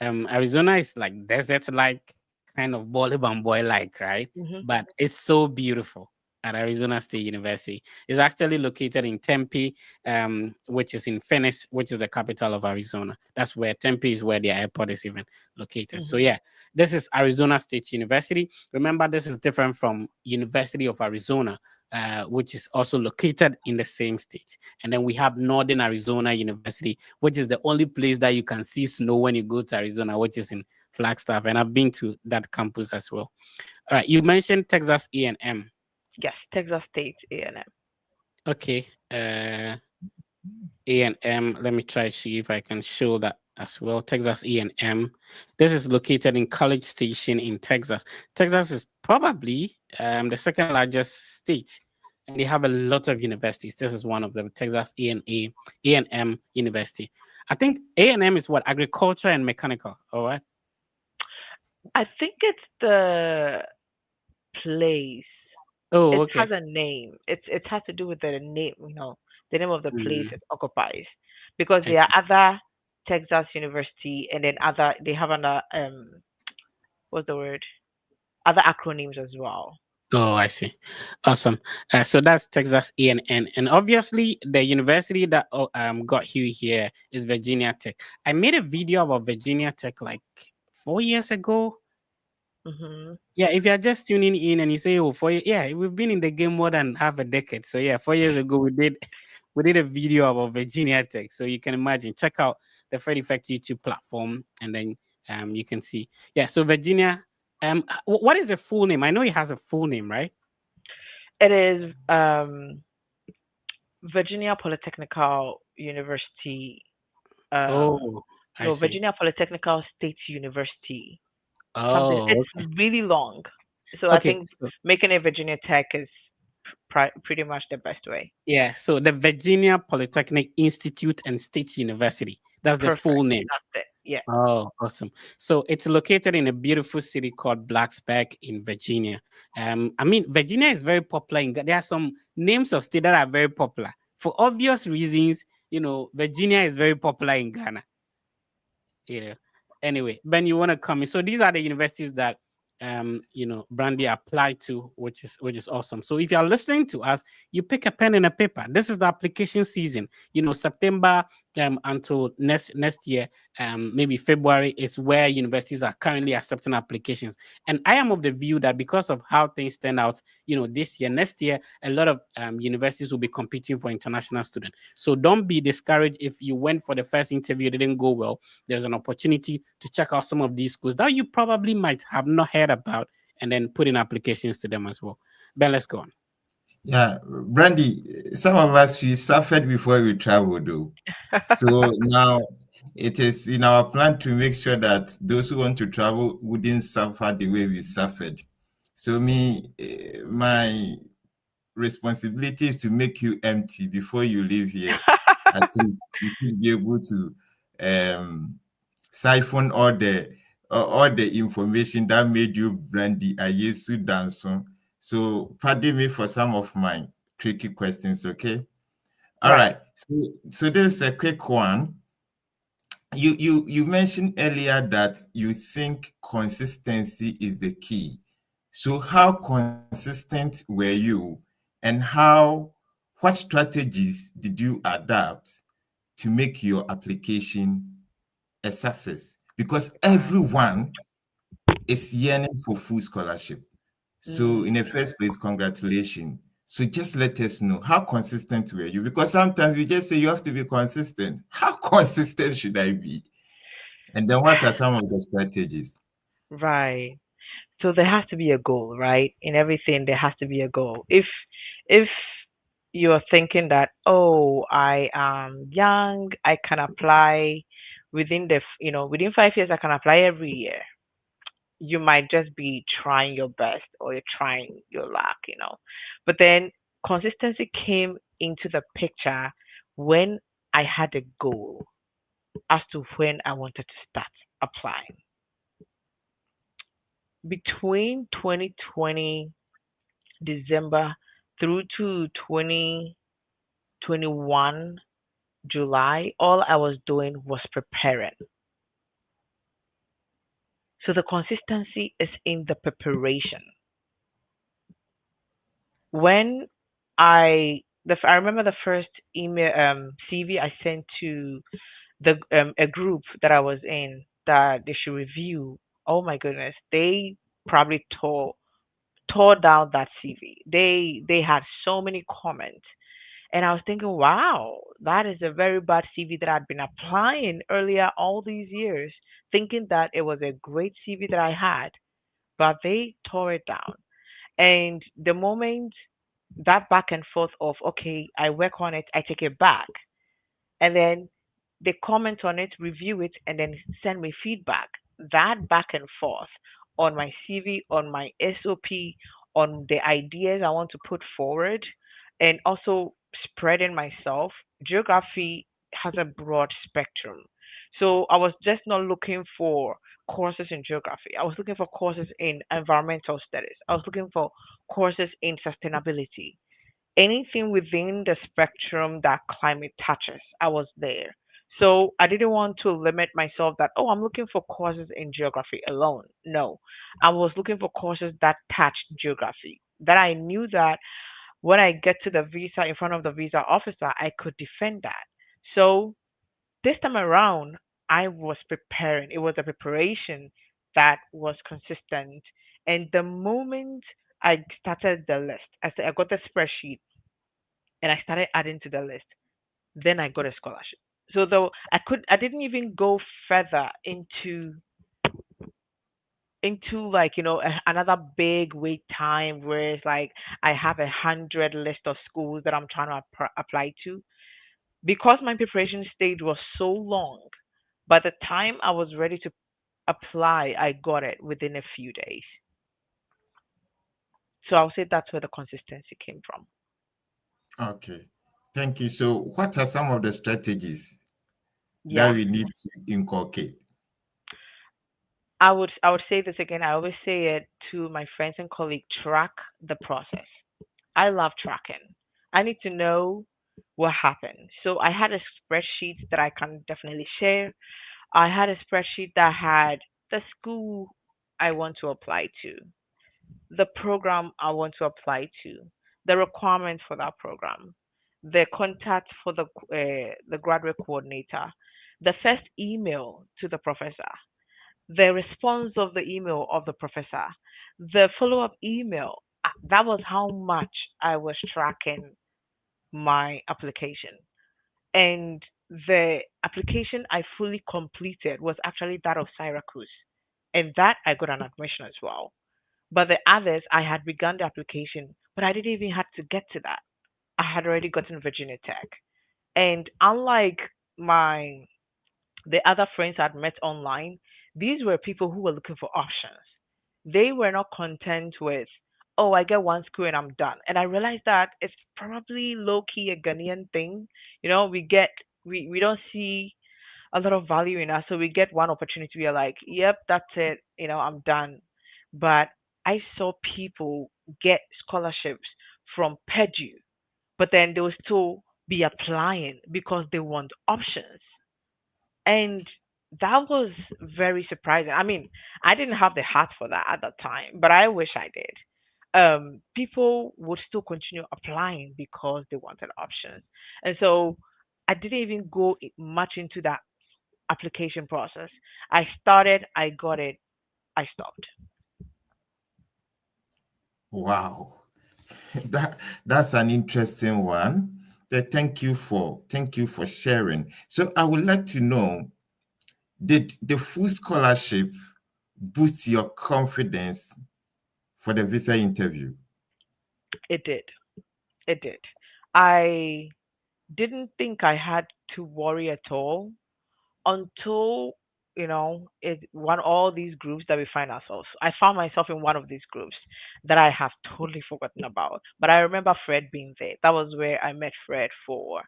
Arizona is like desert like kind of boy like, right? hmm But it's so beautiful at Arizona State University. It's actually located in Tempe, which is in Phoenix, which is the capital of Arizona. That's where Tempe is where the airport is even located. So hmm yeah, this is Arizona State University. Remember, this is different from University of Arizona, which is also located in the same state. And then we have Northern Arizona University, which is the only place that you can see snow when you go to Arizona, which is in Flagstaff. And I've been to that campus as well. All right, you mentioned Texas A&M. Yes, Texas State A&M. Okay, A&M. Let me try to see if I can show that as well. Texas A&M. This is located in College Station in Texas. Texas is probably the second largest state, and they have a lot of universities. This is one of them, Texas A&M University. I think A&M is what, agriculture and mechanical. All right. I think it's the place. Oh, It has okay. a name. It has to do with the name, the name of the place Mm, it occupies. Because I there are see. other Texas University and then other they have an what's the word? Other acronyms as well. Oh, I see. Awesome. So that's Texas A&M, and obviously the university that got you here is Virginia Tech. I made a video about Virginia Tech like 4 years ago. Mhm. Yeah, if you're just tuning in and you say, "Oh, 4 years," yeah, we've been in the game more than half a decade. So yeah, 4 years ago we did a video about Virginia Tech. So you can imagine. Check out the Fred Effect YouTube platform, and then you can see. Yeah. So Virginia, what is the full name? I know it has a full name, right? It is Virginia Polytechnical University. Oh, I No, see. Virginia Polytechnical State University. Something. Oh, It's okay. really long, so I Okay. think So, making it Virginia Tech is pretty much the best way. yeah. So the Virginia Polytechnic Institute and State University. That's the full Perfect. name. That's it. Yeah. Oh, awesome. So it's located in a beautiful city called Blacksburg in Virginia. I mean, Virginia is very popular. There are some names of states that are very popular for obvious reasons. Virginia is very popular in Ghana. Yeah. Anyway, Ben, you want to come in? So these are the universities that Brandy applied to, which is awesome. So if you are listening to us, you pick a pen and a paper. This is the application season. September until next year, maybe February is where universities are currently accepting applications. And I am of the view that because of how things turn out, this year, next year, a lot of universities will be competing for international students. So don't be discouraged if you went for the first interview, it didn't go well. There's an opportunity to check out some of these schools that you probably might have not heard about and then put in applications to them as well. Ben, let's go on. Yeah, Brandy, some of us we suffered before we traveled, though. So now it is in our plan to make sure that those who want to travel wouldn't suffer the way we suffered. So my responsibility is to make you empty before you leave here. I think you should be able to um, siphon all the information that made you Brandy Ayesu Danson. So pardon me for some of my tricky questions, okay? All Right. right. So this is a quick one. You mentioned earlier that you think consistency is the key. So how consistent were you, and what strategies did you adapt to make your application a success, because Right. everyone is yearning for full scholarship. So, in Mm, the first place, congratulations. So, just let us know how consistent were you? Because sometimes we just say you have to be consistent. How consistent should I be? And then, what are some of the strategies? right. So there has to be a goal, right? In everything, there has to be a goal. If you're thinking that, oh, I am young, I can apply within 5 years, I can apply every year. You might just be trying your best or you're trying your luck. But then consistency came into the picture when I had a goal as to when I wanted to start applying. Between 2020 December through to 2021 July, all I was doing was preparing. So the consistency is in the preparation. When I remember the first email CV I sent to the a group that I was in that they should review. Oh my goodness, they probably tore down that CV. They had so many comments. And I was thinking, wow, that is a very bad CV that I'd been applying earlier all these years, thinking that it was a great CV that I had, but they tore it down. And the moment that back and forth of, okay, I work on it, I take it back, and then they comment on it, review it, and then send me feedback. That back and forth on my CV, on my SOP, on the ideas I want to put forward, and also spreading myself. Geography has a broad spectrum. So I was just not looking for courses in geography. I was looking for courses in environmental studies. I was looking for courses in sustainability, anything within the spectrum that climate touches, I was there. So I didn't want to limit myself that, oh, I'm looking for courses in geography alone. No, I was looking for courses that touched geography, that I knew that when I get to the visa in front of the visa officer, I could defend that. So this time around, I was preparing. It was a preparation that was consistent. And the moment I started the list, I got the spreadsheet and I started adding to the list. Then I got a scholarship. So though I didn't even go further into like another big wait time where it's like I have 100 list of schools that I'm trying to apply to, because my preparation stage was so long. By the time I was ready to apply, I got it within a few days. So I'll say that's where the consistency came from. Okay. Thank you. So, what are some of the strategies that Yeah. we need to inculcate? I would say this again. I always say it to my friends and colleagues: track the process. I love tracking. I need to know what happened. So I had a spreadsheet that I can definitely share. I had a spreadsheet that had the school I want to apply to, the program I want to apply to, the requirements for that program, the contact for the graduate coordinator, the first email to the professor, the response of the email of the professor, the follow up email. That was how much I was tracking my application. And the application I fully completed was actually that of Syracuse. And that I got an admission as well. But the others, I had begun the application, but I didn't even have to get to that. I had already gotten Virginia Tech. And unlike my the other friends I'd met online, these were people who were looking for options. They were not content with, oh, I get one school and I'm done. And I realized that it's probably low key a Ghanaian thing. We don't see a lot of value in us. So we get one opportunity, we are like, yep, that's it, I'm done. But I saw people get scholarships from Purdue, but then they will still be applying because they want options. And that was very surprising. I mean, I didn't have the heart for that at that time, but I wish I did. People would still continue applying because they wanted options. And so I didn't even go much into that application process. I started, I got it, I stopped. Wow. That's an interesting one. Thank you for sharing. So I would like to know, did the full scholarship boost your confidence for the visa interview? It did. It did. I didn't think I had to worry at all until it one all these groups that we find ourselves. I found myself in one of these groups that I have totally forgotten about, but I remember Fred being there. That was where I met Fred for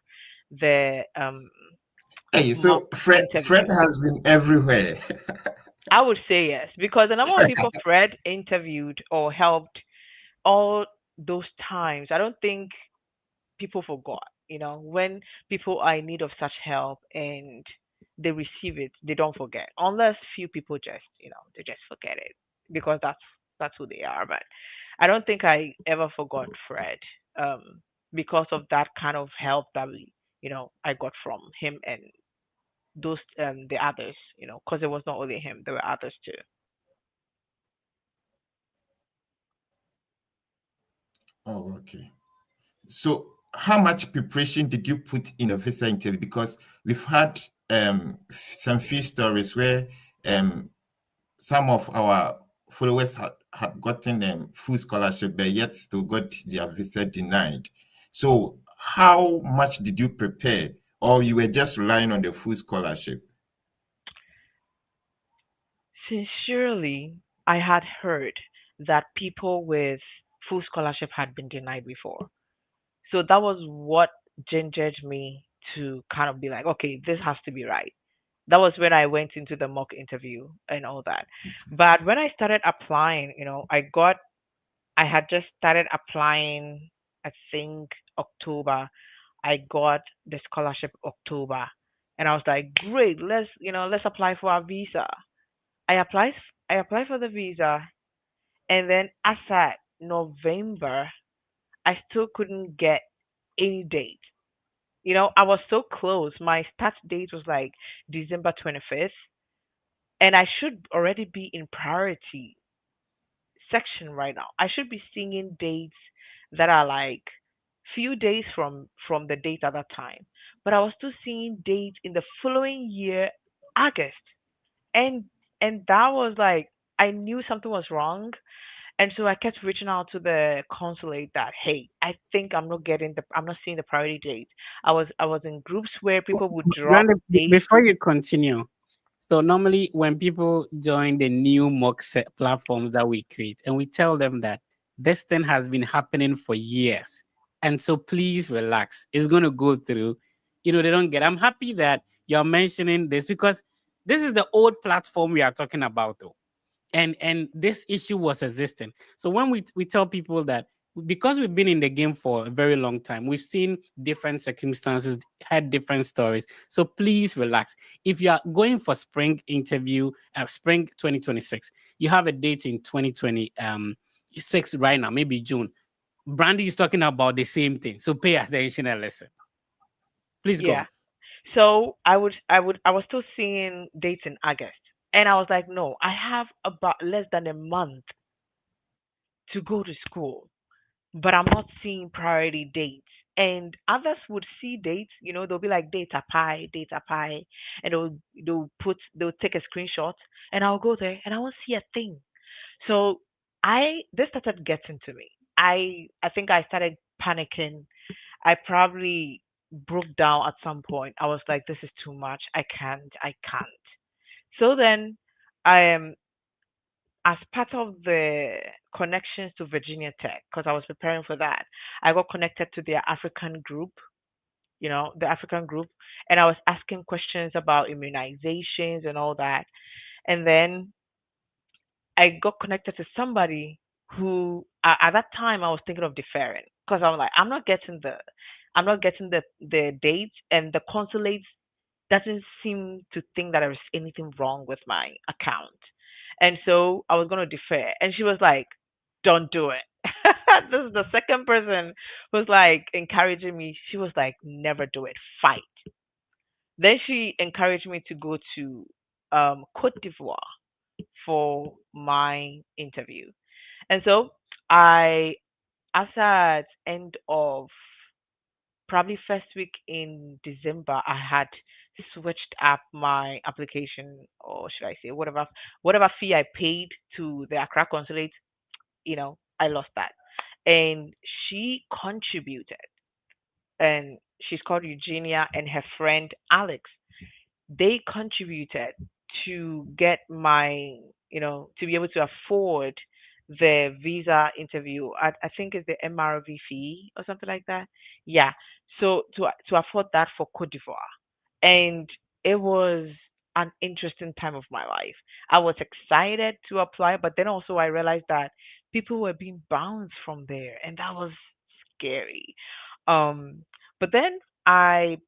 the Hey, mock so Fred interview. has been everywhere. I would say yes because the number of people Fred interviewed or helped all those times, I don't think people forgot. When people are in need of such help and they receive it, they don't forget. Unless few people just, they just forget it because that's who they are. But I don't think I ever forgot Fred, because of that kind of help that I got from him and those the others. Because it was not only him, there were others too. Oh, okay. So, how much preparation did you put in a visa interview? Because we've had some few stories where um, some of our followers had gotten full scholarship, but yet still got their visa denied. So, how much did you prepare, or you were just relying on the full scholarship? Sincerely, I had heard that people with full scholarship had been denied before. So that was what gingered me to kind of be like, okay, this has to be right. That was when I went into the mock interview and all that. But when I started applying, I had just started applying, I think October. I got the scholarship October. And I was like, great, let's apply for our visa. I applied I applied for the visa, and then as at November, I still couldn't get any date. I was so close. My start date was like December 25th, and I should already be in priority section right now. I should be seeing dates that are like few days from the date at that time. But I was still seeing dates in the following year, August. And and that was like I knew something was wrong. And so I kept reaching out to the consulate that, hey, I think I'm not seeing the priority date. I was in groups where people would drop Brandy, dates. before you continue, so normally when people join the new mock set platforms that we create, and we tell them that this thing has been happening for years, and so please relax. It's going to go through. They don't get. I'm happy that you're mentioning this because this is the old platform we are talking about, though, and this issue was existing. So when we tell people that because we've been in the game for a very long time, we've seen different circumstances, had different stories. So please relax. If you are going for spring interview, spring 2026, you have a date in 2020 six right now, maybe June. Brandy is talking about the same thing. So pay attention and listen. Please go Yeah. on. So I was still seeing dates in August. And I was like, no, I have about less than a month to go to school, but I'm not seeing priority dates. And others would see dates, they'll be like data pie, and they'll take a screenshot, and I'll go there and I won't see a thing. So this started getting to me. I think I started panicking. I probably broke down at some point. I was like, this is too much. I can't. So then I am as part of the connections to Virginia Tech, because I was preparing for that, I got connected to their African group, the African group, and I was asking questions about immunizations and all that. And then I got connected to somebody who, at that time, I was thinking of deferring because I'm like, I'm not getting the dates, and the consulate doesn't seem to think that there is anything wrong with my account. And so I was going to defer. And she was like, don't do it. This is the second person who's like encouraging me. She was like, never do it, fight. Then she encouraged me to go to Cote d'Ivoire for my interview. And so I, after at end of probably first week in December, I had switched up my application, or should I say, whatever fee I paid to the Accra consulate. I lost that, and she contributed, and she's called Eugenia, and her friend Alex, they contributed to get my, to be able to afford the visa interview. I think it's the MRV fee or something like that. Yeah. So to afford that for Cote d'Ivoire. And it was an interesting time of my life. I was excited to apply, but then also I realized that people were being bounced from there, and that was scary. Um, but then I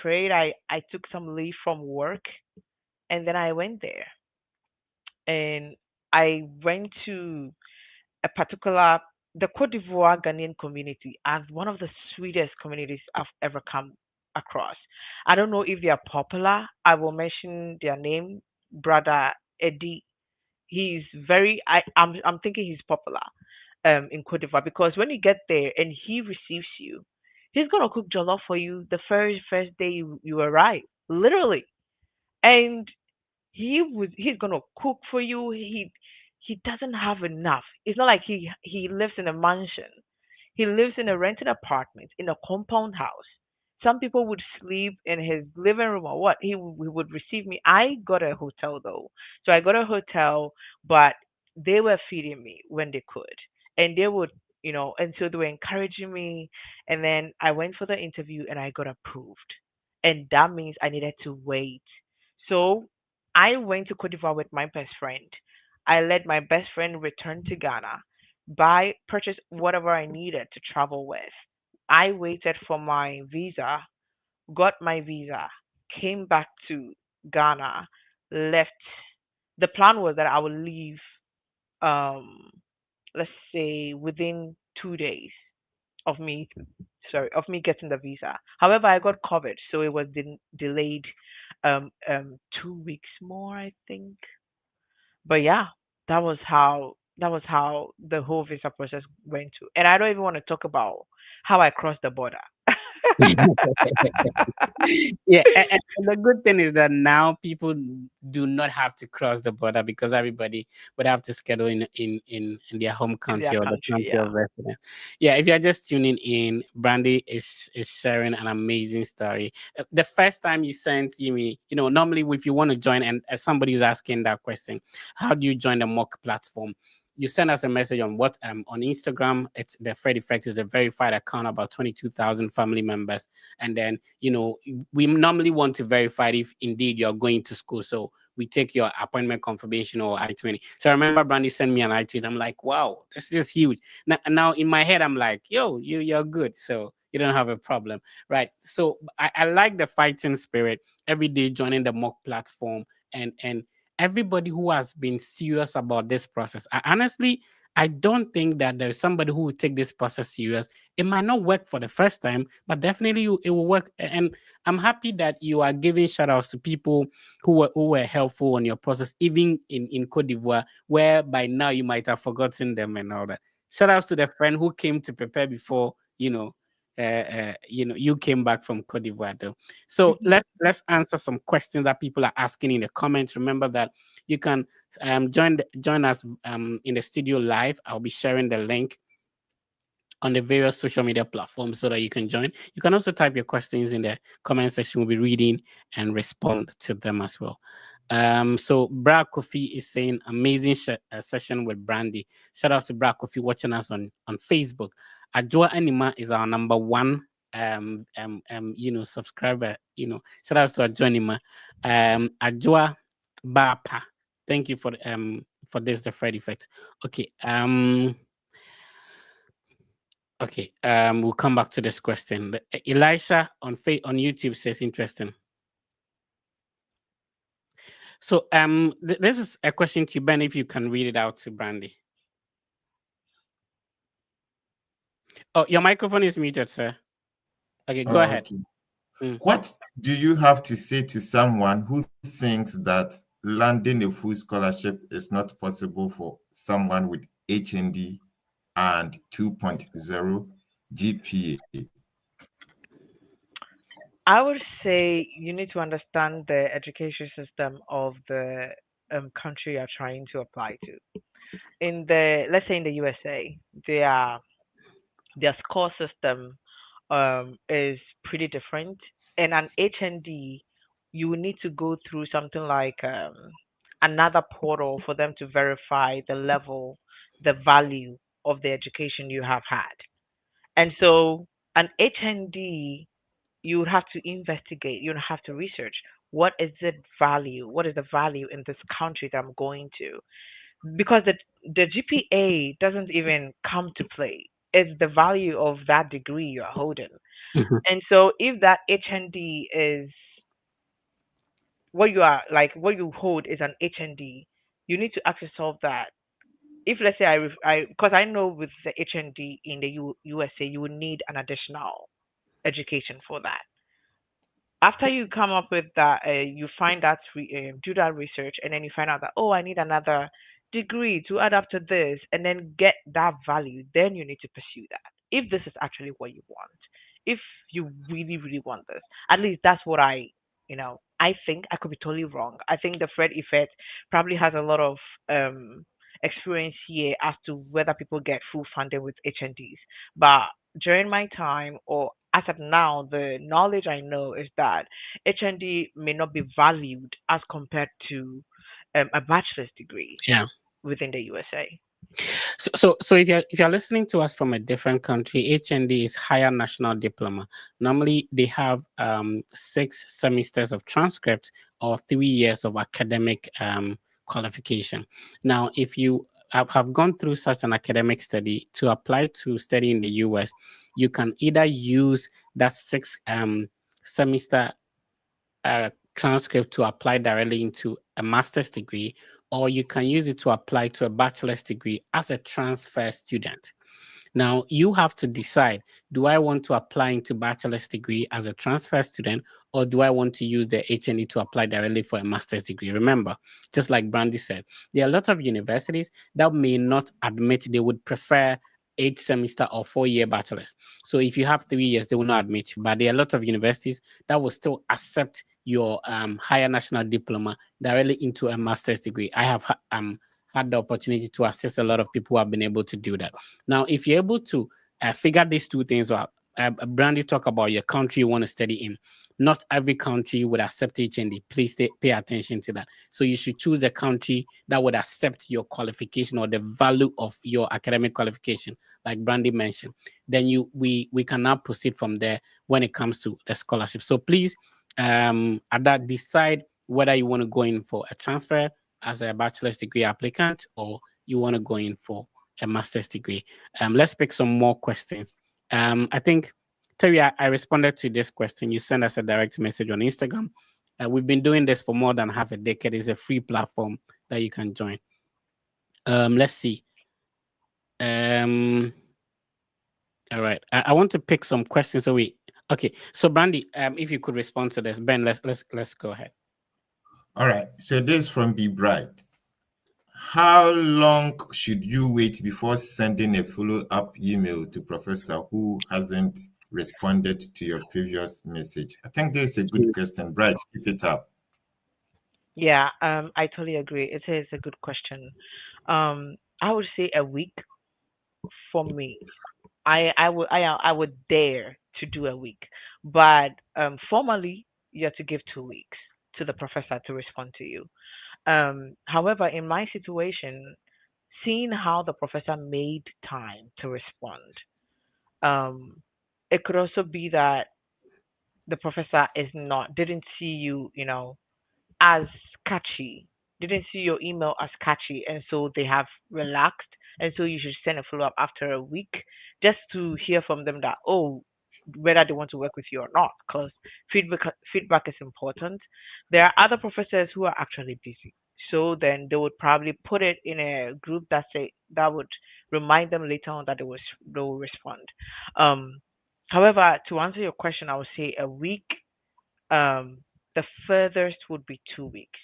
prayed. I took some leave from work, and then I went there, and I went to a particular the Cote d'Ivoire Ghanaian community as one of the sweetest communities I've ever come across. I don't know if they are popular. I will mention their name, Brother Eddie. He's very. I'm thinking he's popular in Cote d'Ivoire, because when you get there and he receives you, he's gonna cook jollof for you the first day you arrive, literally. And he's gonna cook for you. He doesn't have enough. It's not like he lives in a mansion. He lives in a rented apartment in a compound house. Some people would sleep in his living room or what. He would receive me. I got a hotel though, so I got a hotel, but they were feeding me when they could, and they would. And so they were encouraging me. And then I went for the interview and I got approved. And that means I needed to wait. So I went to Cote d'Ivoire with my best friend. I let my best friend return to Ghana, purchase whatever I needed to travel with. I waited for my visa, got my visa, came back to Ghana, left. The plan was that I would leave, um, let's say within 2 days of me, sorry, of me getting the visa. However, I got COVID, so it was delayed 2 weeks more, I think. But yeah, that was how the whole visa process went to. And I don't even want to talk about how I crossed the border. Yeah, and the good thing is that now people do not have to cross the border because everybody would have to schedule in their home In their country or the country, country yeah. of residence. Yeah, if you're just tuning in, Brandy is sharing an amazing story. The first time you sent me, normally if you want to join and somebody's asking that question, how do you join the mock platform? You send us a message on on Instagram. It's the Fred Effect is a verified account, about 22,000 family members. And then, we normally want to verify if indeed you're going to school. So we take your appointment confirmation or I-20. So I remember Brandy sent me an I-20. I'm like, wow, this is huge. Now in my head, I'm like, yo, you're good. So you don't have a problem. Right. So I like the fighting spirit every day joining the mock platform, and everybody who has been serious about this process. I don't think that there's somebody who will take this process serious. It might not work for the first time, but definitely it will work. And I'm happy that you are giving shout outs to people who were helpful on your process, even in Cote d'Ivoire, where by now you might have forgotten them and all that. Shout outs to the friend who came to prepare before, you came back from Cote d'Ivoire though. So let's answer some questions that people are asking in the comments. Remember that you can join us in the studio live. I'll be sharing the link on the various social media platforms so that you can join. You can also type your questions in the comment section. We'll be reading and respond to them as well. So Brad Kofi is saying amazing session with Brandy. Shout out to Brad Kofi watching us on Facebook. Ajua Anima is our number one subscriber. Shout out to Ajua Anima. Ajua Bapa. Thank you for this, the Fred effect. Okay. Okay, we'll come back to this question. Elisha on YouTube says interesting. So this is a question to Ben. If you can read it out to Brandy. Oh, your microphone is muted, sir. Okay, go Oh, ahead. okay. Mm. What do you have to say to someone who thinks that landing a full scholarship is not possible for someone with HND and 2.0 GPA? I would say you need to understand the education system of the country you're trying to apply to. In the let's say in the USA, their score system is pretty different, and an HND you will need to go through something like another portal for them to verify the level, the value of the education you have had. And so an HND, you would have to investigate, you would have to research what is the value, what is the value in this country that I'm going to, because the GPA doesn't even come to play. It's the value of that degree you're holding. Mhm. And so if that HND is what you are like, what you hold is an HND, you need to ask yourself that if let's say because I know with the HND in the USA, you would need an additional education for that. After you come up with that, you find that do that research, and then you find out that oh, I need another degree to add up to this, and then get that value. Then you need to pursue that if this is actually what you want. If you really, really want this, at least that's what I think. I could be totally wrong. I think the Fred effect probably has a lot of um experience here as to whether people get full funding with HNDs, but during my time or as of now, the knowledge I know is that HND may not be valued as compared to a bachelor's degree Yeah. within the USA. So if you're listening to us from a different country, HND is higher national diploma. Normally, they have 6 semesters of transcript or 3 years of academic qualification. Now, if you have gone through such an academic study to apply to study in the US, you can either use that 6 semester transcript to apply directly into a master's degree, or you can use it to apply to a bachelor's degree as a transfer student. Now you have to decide, do I want to apply into bachelor's degree as a transfer student, or do I want to use the HNE to apply directly for a master's degree? Remember, just like Brandy said, there are a lot of universities that may not admit, they would prefer 8 semester or 4 year bachelor's. So if you have 3 years, they will not admit you. But there are a lot of universities that will still accept your higher national diploma directly into a master's degree. I have had the opportunity to assist a lot of people who have been able to do that. Now, if you're able to figure these two things out, Brandy, talk about your country you want to study in. Not every country would accept HND. Please pay attention to that. So you should choose a country that would accept your qualification or the value of your academic qualification, like Brandy mentioned. Then we can now proceed from there when it comes to the scholarship. So please, at that, decide whether you want to go in for a transfer as a bachelor's degree applicant or you want to go in for a master's degree. Let's pick some more questions. I think, Terry, I responded to this question. You sent us a direct message on Instagram. We've been doing this for more than half a decade. It's a free platform that you can join. Let's see. Um, all right. I want to pick some questions. Okay. So Brandy, if you could respond to this, Ben, let's go ahead. All right. So this from Be Bright. How long should you wait before sending a follow-up email to professor who hasn't responded to your previous message? I think this is a good question. Bright, keep it up. Yeah, I totally agree. It is a good question. I would say a week for me. I would dare to do a week, but formally you have to give 2 weeks to the professor to respond to you. However, in my situation, seeing how the professor made time to respond, um, it could also be that the professor is not didn't see you, as catchy, didn't see your email as catchy, and so they have relaxed, and so you should send a follow up after a week just to hear from them that oh, whether they want to work with you or not, because feedback is important. There are other professors who are actually busy, So then they would probably put it in a group that would remind them later on that they will respond. Um, However, to answer your question, I would say a week. Um, the furthest would be 2 weeks.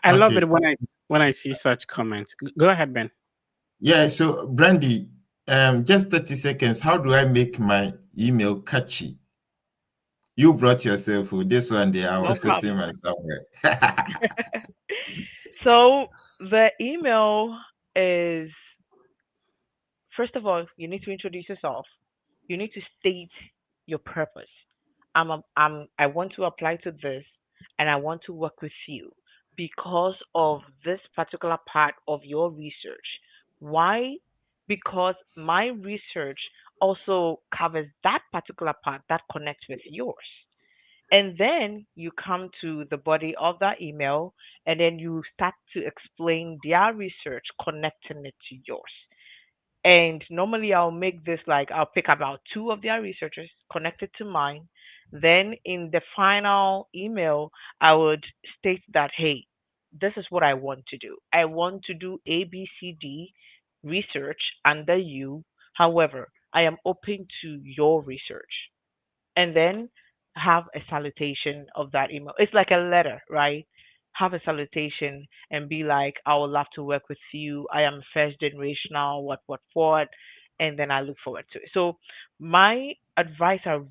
I love Okay. it when I see such comments. Go ahead, Ben. Yeah, so Brandy, just 30 seconds. How do I make my email catchy? You brought yourself with this one day. I No was sitting problem. my somewhere. So the email is, first of all, you need to introduce yourself. You need to state your purpose. I want to apply to this and I want to work with you because of this particular part of your research. Why? Because my research also covers that particular part that connects with yours. And then you come to the body of that email and then you start to explain their research connecting it to yours. And normally I'll make this like I'll pick about two of their researchers connected to mine. Then in the final email, I would state that, hey, this is what I want to do. I want to do ABCD research under you. However, I am open to your research, and then have a salutation of that email. It's like a letter, right? Have a salutation and be like, I would love to work with you. I am first generational, what, and then I look forward to it. So my advisor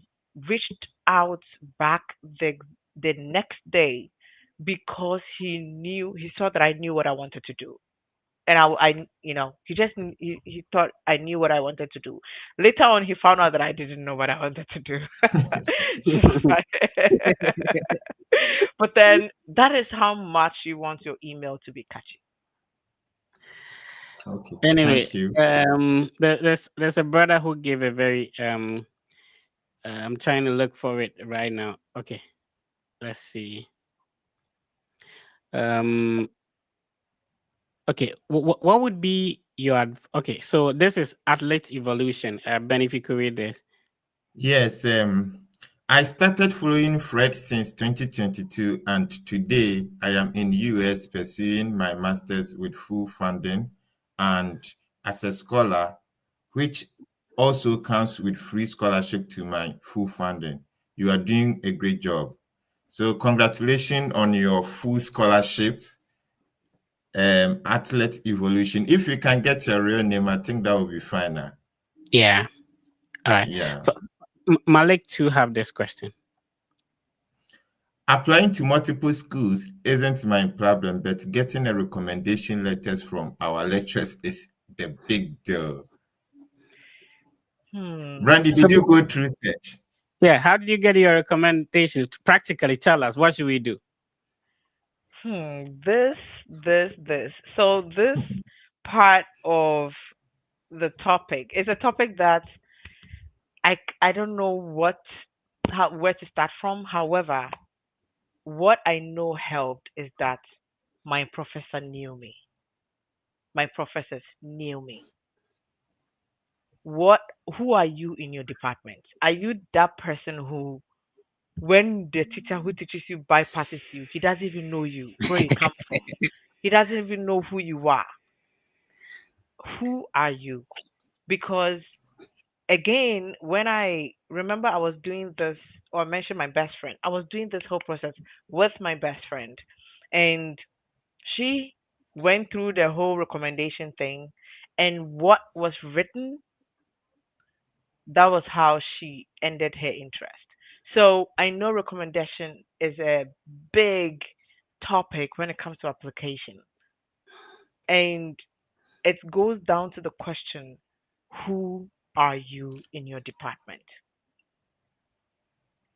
reached out back the next day because he saw that I knew what I wanted to do, and he just he thought I knew what I wanted to do. Later on, he found out that I didn't know what I wanted to do. But then that is how much you want your email to be catchy. Okay, Anyway, thank you. there's a brother who gave a very I'm trying to look for it right now. Okay, let's see. Um, okay, what would be your okay? So this is athlete evolution. Ben, if you could read this. Yes, I started following Fred since 2022, and today I am in US pursuing my master's with full funding and as a scholar, which also comes with free scholarship to my full funding. You are doing a great job. So congratulations on your full scholarship, Athlete Evolution. If you can get your real name, I think that will be fine. Yeah. All right. Yeah. Malik too have this question. Applying to multiple schools isn't my problem, but getting a recommendation letters from our lecturers is the big deal. Hmm. Brandy, So did you go through research? yeah, how did you get your recommendations? Practically tell us what should we do? This. So this part of the topic is a topic that I don't know where to start from. However, what I know helped is that my professor knew me. My professors knew me. What who are you in your department? Are you that person who, when the teacher who teaches you bypasses you, he doesn't even know you, where you come from. He doesn't even know who you are. Who are you? Because again, when I remember I was doing this, or I mentioned my best friend, I was doing this whole process with my best friend. And she went through the whole recommendation thing. And what was written, that was how she ended her interest. So I know recommendation is a big topic when it comes to application. And it goes down to the question, who are you in your department?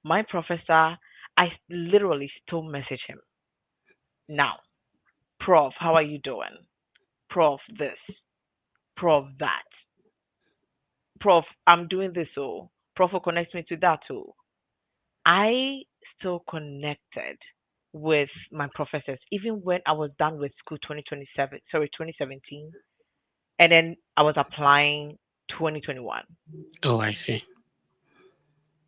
My professor, I literally still message him now. Prof, how are you doing? Prof, this. Prof, that. Prof, I'm doing this. Oh, Prof will connect me to that too. I still connected with my professors even when I was done with school 2027, sorry, 2017, and then I was applying 2021. Oh, I see.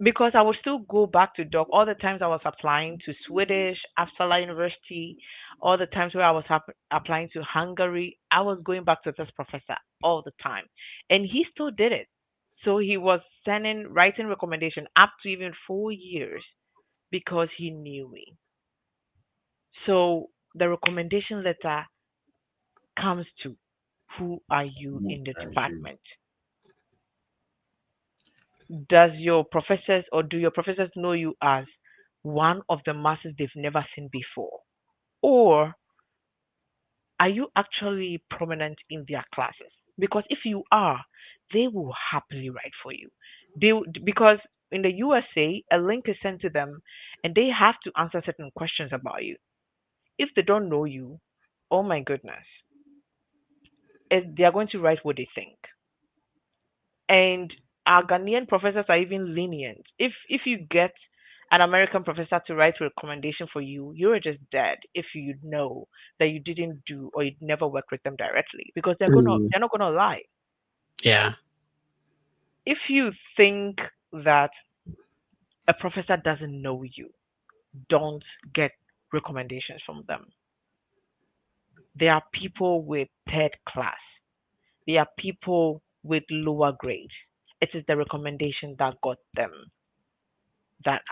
because I would still go back to doc all the times I was applying to Swedish, Uppsala University, all the times where I was applying to Hungary. I was going back to this professor all the time, and he still did it. So he was sending writing recommendation up to even 4 years because he knew me. So the recommendation letter comes to who are you Who in the are you? department? Does your professors or do your professors know you as one of the masses they've never seen before? Or are you actually prominent in their classes? Because if you are, they will happily write for you. Because in the USA, a link is sent to them and they have to answer certain questions about you. If they don't know you, oh my goodness, they are going to write what they think. And our Ghanaian professors are even lenient. If you get an American professor to write a recommendation for you, you're just dead if you know that you didn't do or you never worked with them directly because Mm, they're not gonna lie. yeah. If you think that a professor doesn't know you, don't get recommendations from them. There are people with third class. There are people with lower grade. It is the recommendation that got them that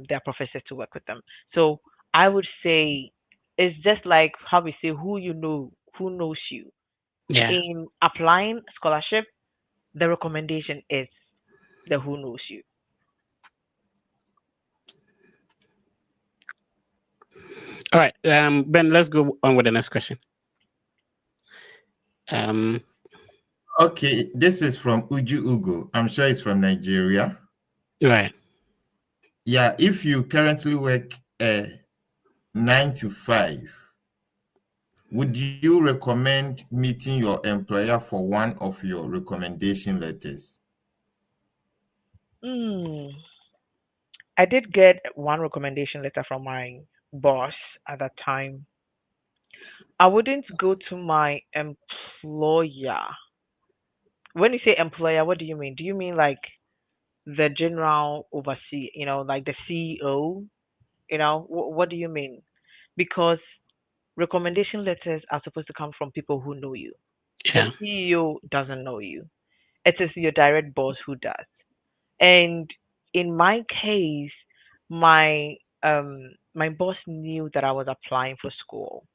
their professors to work with them. So I would say it's just like how we say who you know, who knows you. Yeah. In applying scholarship, the recommendation is the who knows you. All right. Ben, let's go on with the next question. Um, Okay, this is from Uju Ugo. I'm sure it's from Nigeria. right. Yeah, if you currently work 9 to 5, would you recommend meeting your employer for one of your recommendation letters? Mm, I did get one recommendation letter from my boss at that time. I wouldn't go to my employer. When you say employer, what do you mean? Do you mean like the general oversee, like the CEO? What do you mean? Because recommendation letters are supposed to come from people who know you. The Yeah. CEO doesn't know you. It is your direct boss who does. And in my case, my boss knew that I was applying for school.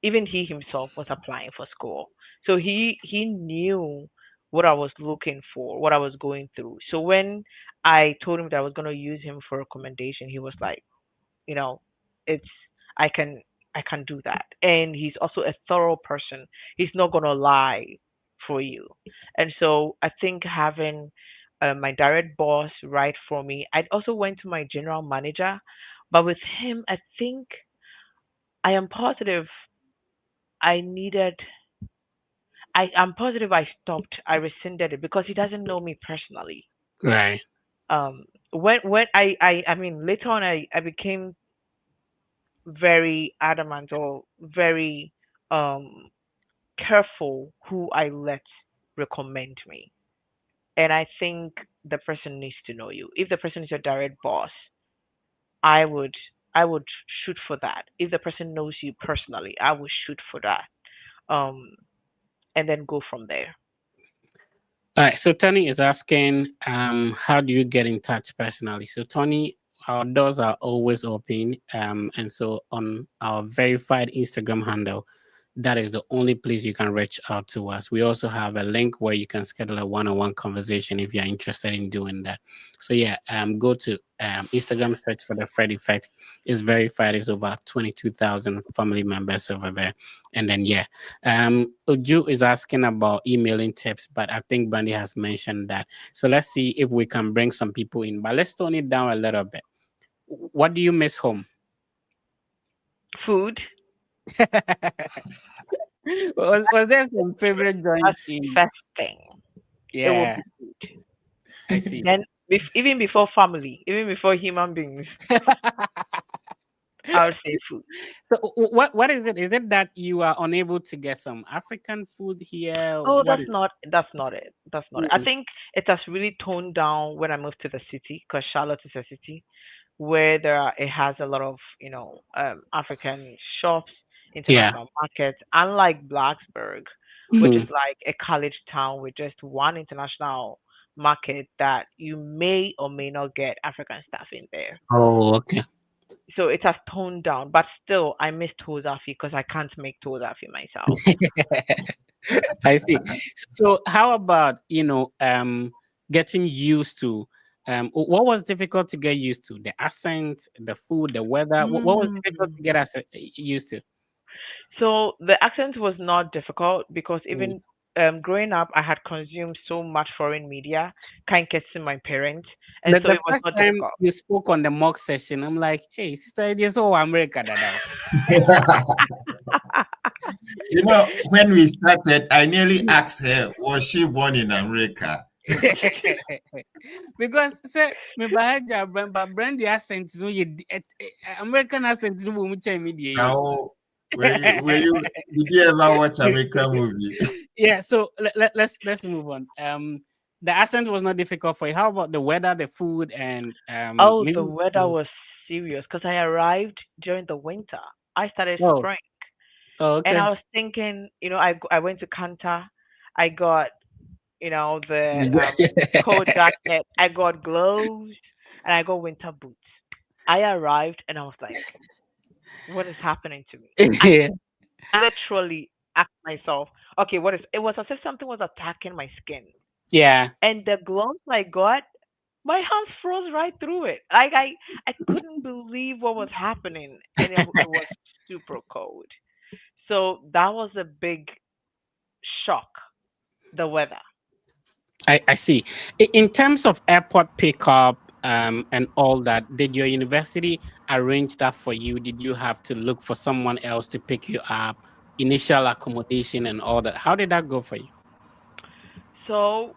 Even he himself was applying for school. So he knew what I was looking for, what I was going through. So when I told him that I was going to use him for recommendation, he was like, you know, it's I can I can do that. And he's also a thorough person. He's not gonna lie for you. And so I think having my direct boss write for me. I also went to my general manager, but with him, I think I am positive I needed. I'm positive I stopped. I rescinded it because he doesn't know me personally. Right. When I mean later on I became very adamant or very um careful who I let recommend me. And I think the person needs to know you. If the person is your direct boss, I would I would shoot for that. If the person knows you personally, I would shoot for that. Um and then go from there. All right. So Tony is asking, how do you get in touch personally? So Tony, our doors are always open. And so on our verified Instagram handle, that is the only place you can reach out to us. We also have a link where you can schedule a one-on-one conversation if you're interested in doing that. So yeah, go to Instagram, search for the Fred Effect. It's verified. It's over 22,000 family members over there. And then yeah, Uju is asking about emailing tips, but I think Brandy has mentioned that. So let's see if we can bring some people in. But let's tone it down a little bit. What do you miss home? Food, Was there some favorite joint that's the in? first thing. It will Yeah, be food. I see. Then even before family, even before human beings. I would say food. So what is it? Is it that you are unable to get some African food here? Oh, What is that's not it. That's not it. I mm, think it has really toned down when I moved to the city because Charlotte is a city where it has a lot of African shops, yeah. international markets. Unlike Blacksburg, which is Mm. like a college town with just one international market that you may or may not get African stuff in there. Oh, okay. So it has toned down, but still, I miss Tozafi because I can't make Tozafi myself. I see. So how about, getting used to what was difficult to get used to? The accent, the food, the weather. What was difficult to Mm. get us used to? So the accent was not difficult because Mm. even growing up, I had consumed so much foreign media, can't get to my parents, and so The it was first not time difficult. you spoke on the mock session, I'm like, hey, sister, it is all America that now. When we started, I nearly asked her, was she born in America? Because say me bahaja but Brandy accent no American accent no mu che me die. Now, did you ever watch American movie? Yeah, so let's move on. The accent was not difficult for you. How about the weather, the food, and Oh, the maybe weather was serious because I arrived during the winter. I started oh spring, oh and okay. I was thinking, I went to Kanta, I got the coat jacket, I got gloves, and I got winter boots. I arrived and I was like, what is happening to me? I literally asked myself, okay, what is it? Was as if something was attacking my skin. Yeah. And the gloves I got, my hands froze right through it. Like I couldn't believe what was happening. And it was super cold. So that was a big shock, the weather. I see. In terms of airport pickup and all that, did your university arrange that for you? Did you have to look for someone else to pick you up, initial accommodation and all that? How did that go for you? So,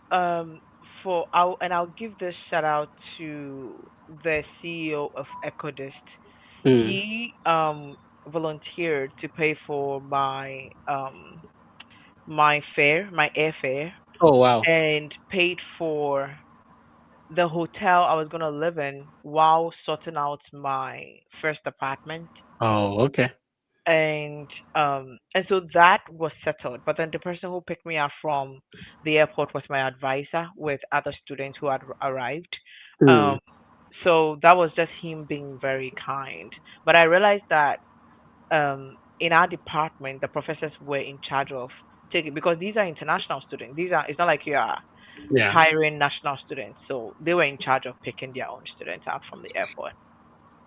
I'll give this shout out to the CEO of Ecodist. Mm. He volunteered to pay for my fare, my airfare, Oh wow. and paid for the hotel I was gonna live in while sorting out my first apartment. Oh okay. And so that was settled. But then the person who picked me up from the airport was my advisor with other students who had arrived. Mm. Um, so that was just him being very kind. But I realized that in our department, the professors were in charge of taking because these are international students. It's not like you are Yeah. hiring national students. So they were in charge of picking their own students up from the airport.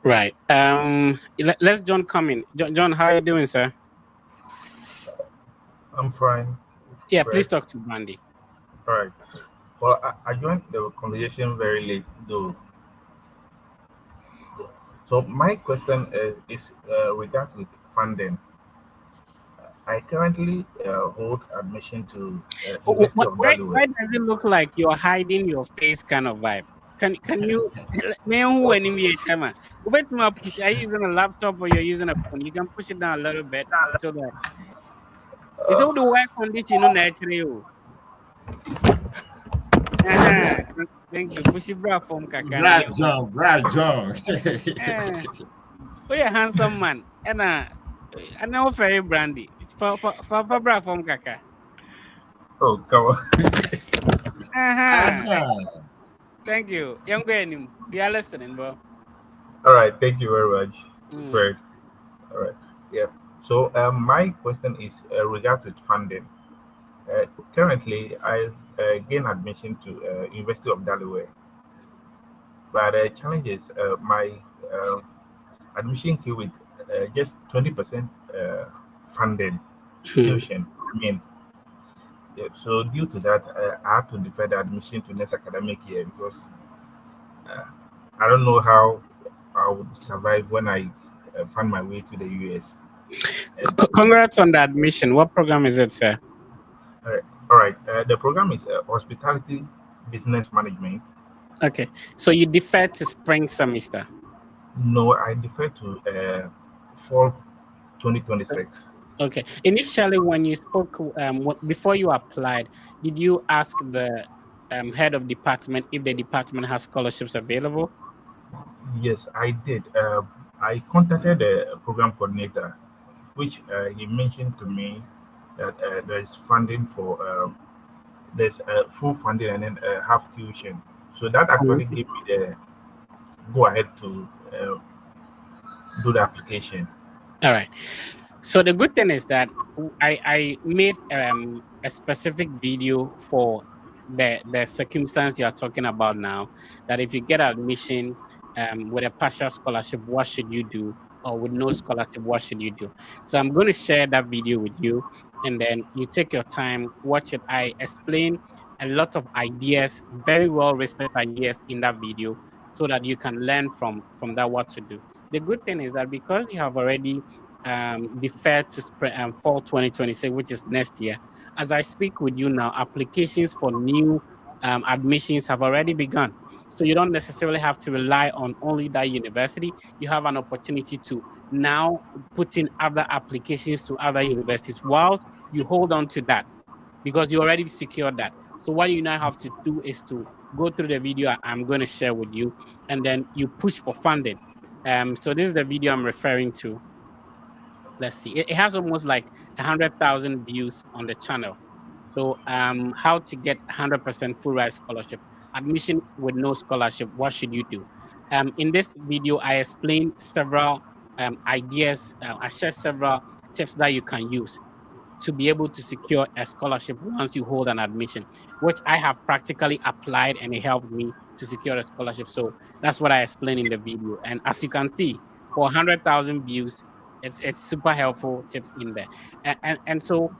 Right. Let's John come in. John, how are you doing, sir? I'm fine. Yeah, please Fred. talk to Brandy. All right. Well, I joined the conversation very late, though. So my question is regard with funding. I currently hold admission to University of Why Delaware. does it look like you're hiding your face kind of vibe? Can you me who any time? Wait my push. Are you using a laptop or you're using a phone? You can push it down a little bit so that it's all the white condition on naturally. Uh-huh. Thank you. Push it back from Kakana. Brad John. Oh yeah, handsome man. And I know very brandy. For bra from Kaka. Oh, come on. Uh-huh. Aha. Thank you. Young man, we are listening, bro. All right. Thank you very much, Mm. Fred. All right. Yeah. So my question is regard with funding. Currently, I gain admission to University of Delaware, but the challenge is my uh, admission queue with just 20% funded Hmm. tuition. I mean, yeah, so due to that, I have to defer the admission to next academic year because uh, I don't know how I would survive when I find my way to the US. And Congrats on the admission. What program is it, sir? all right, the program is Hospitality Business Management. Okay. So you defer to spring semester. No, I defer to fall 2026. Okay. Initially, when you spoke, before you applied, did you ask the head of department if the department has scholarships available? Yes, I did. I contacted the program coordinator, which he mentioned to me that there is funding for there's full funding and then half tuition. So that Mhm. actually gave me the go ahead to do the application. All right. So the good thing is that I made a specific video for the circumstance you are talking about now. That if you get admission with a partial scholarship, what should you do? Or with no scholarship, what should you do? So I'm going to share that video with you, and then you take your time, watch it. I explain a lot of ideas, very well researched ideas in that video, so that you can learn from that what to do. The good thing is that because you have already deferred to fall 2026, which is next year. As I speak with you now, applications for new admissions have already begun. So you don't necessarily have to rely on only that university. You have an opportunity to now put in other applications to other universities whilst you hold on to that because you already secured that. So what you now have to do is to go through the video I'm going to share with you, and then you push for funding. So this is the video I'm referring to. Let's see, it has almost like 100,000 views on the channel. So how to get 100% full ride scholarship, admission with no scholarship, what should you do? In this video I explain several ideas. I share several tips that you can use to be able to secure a scholarship once you hold an admission, which I have practically applied and it helped me to secure a scholarship. So that's what I explained in the video. And as you can see, for 100,000 views, it's super helpful tips in there. And so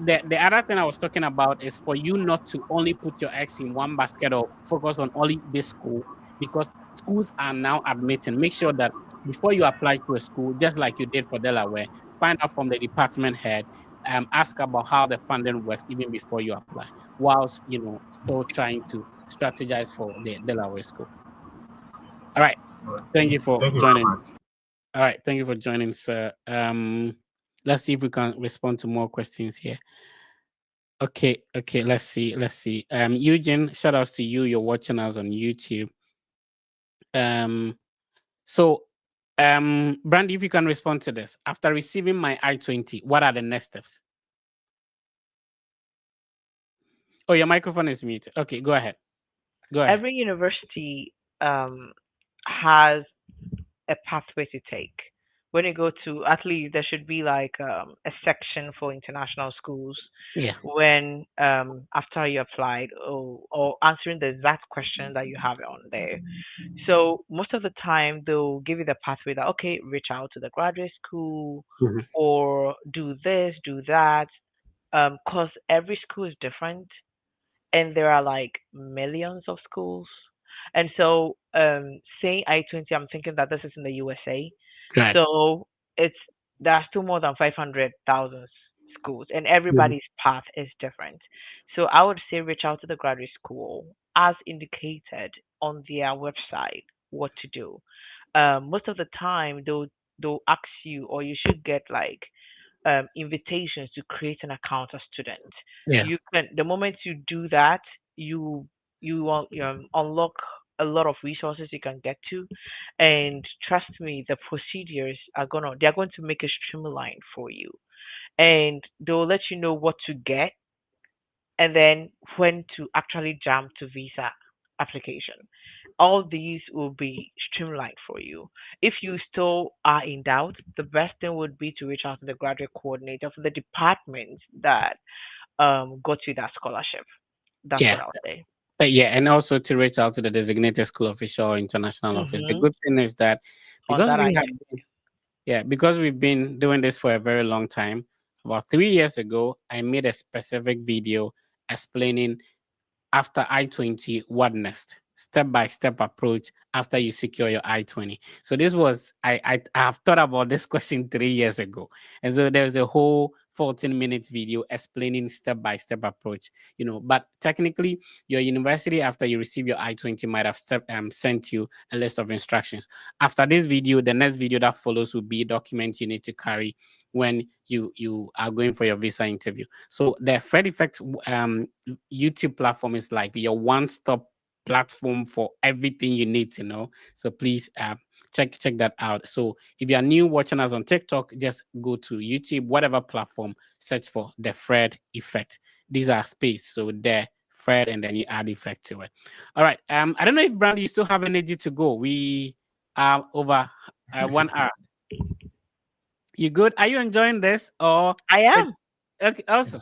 the other thing I was talking about is for you not to only put your eggs in one basket or focus on only this school, because schools are now admitting. Make sure that before you apply to a school, just like you did for Delaware, find out from the department head, ask about how the funding works even before you apply, whilst still trying to strategize for the Delaware school. All right. All right. Thank you for Thank you very joining. much. All right. Thank you for joining, sir. Let's see if we can respond to more questions here. Okay, let's see. Eugene, shout outs to you. You're watching us on YouTube. Um, so Brandy, if you can respond to this. After receiving my I-20, what are the next steps? Oh, your microphone is muted. Okay, go ahead. Every university has a pathway to take. When you go to, at least there should be like a section for international schools. Yeah. When after you applied, or answering the exact question that you have on there. So most of the time they'll give you the pathway that, okay, reach out to the graduate school Mhm. or do this, do that. Cause every school is different and there are like millions of schools. And so, saying I-20, I'm thinking that this is in the USA. Right. So it's there are still more than 500,000 schools, and Mhm. everybody's path is different. So I would say reach out to the graduate school as indicated on their website what to do. Most of the time, they'll ask you, or you should get like invitations to create an account as student. Yeah. You can the moment you do that, you you will unlock a lot of resources you can get to, and trust me, the procedures they're going to make it streamlined for you, and they'll let you know what to get and then when to actually jump to visa application. All these will be streamlined for you. If you still are in doubt, the best thing would be to reach out to the graduate coordinator for the department that got you that scholarship. That's Yeah. what I'll say. Yeah, and also to reach out to the designated school official or international office. The Hmm. good thing is that On because that we I have get. yeah, because we've been doing this for a very long time. About 3 years ago, I made a specific video explaining after I-20, what next? Step by step approach after you secure your I-20. So this was I have thought about this question 3 years ago. And so there's a whole 14 minutes video explaining step-by-step approach, but technically your university, after you receive your I-20, might have sent you a list of instructions. After this video, the next video that follows will be documents you need to carry when you are going for your visa interview. So the Fred Effect YouTube platform is like your one-stop platform for everything you need to know. So please check that out. So if you are new watching us on TikTok, just go to YouTube, whatever platform, search for the Fred Effect. These are space, so the Fred, and then you add effect to it. All right. I don't know if Brandy, you still have energy to go. We are over 1 hour. You good? Are you enjoying this or I am. okay? Awesome.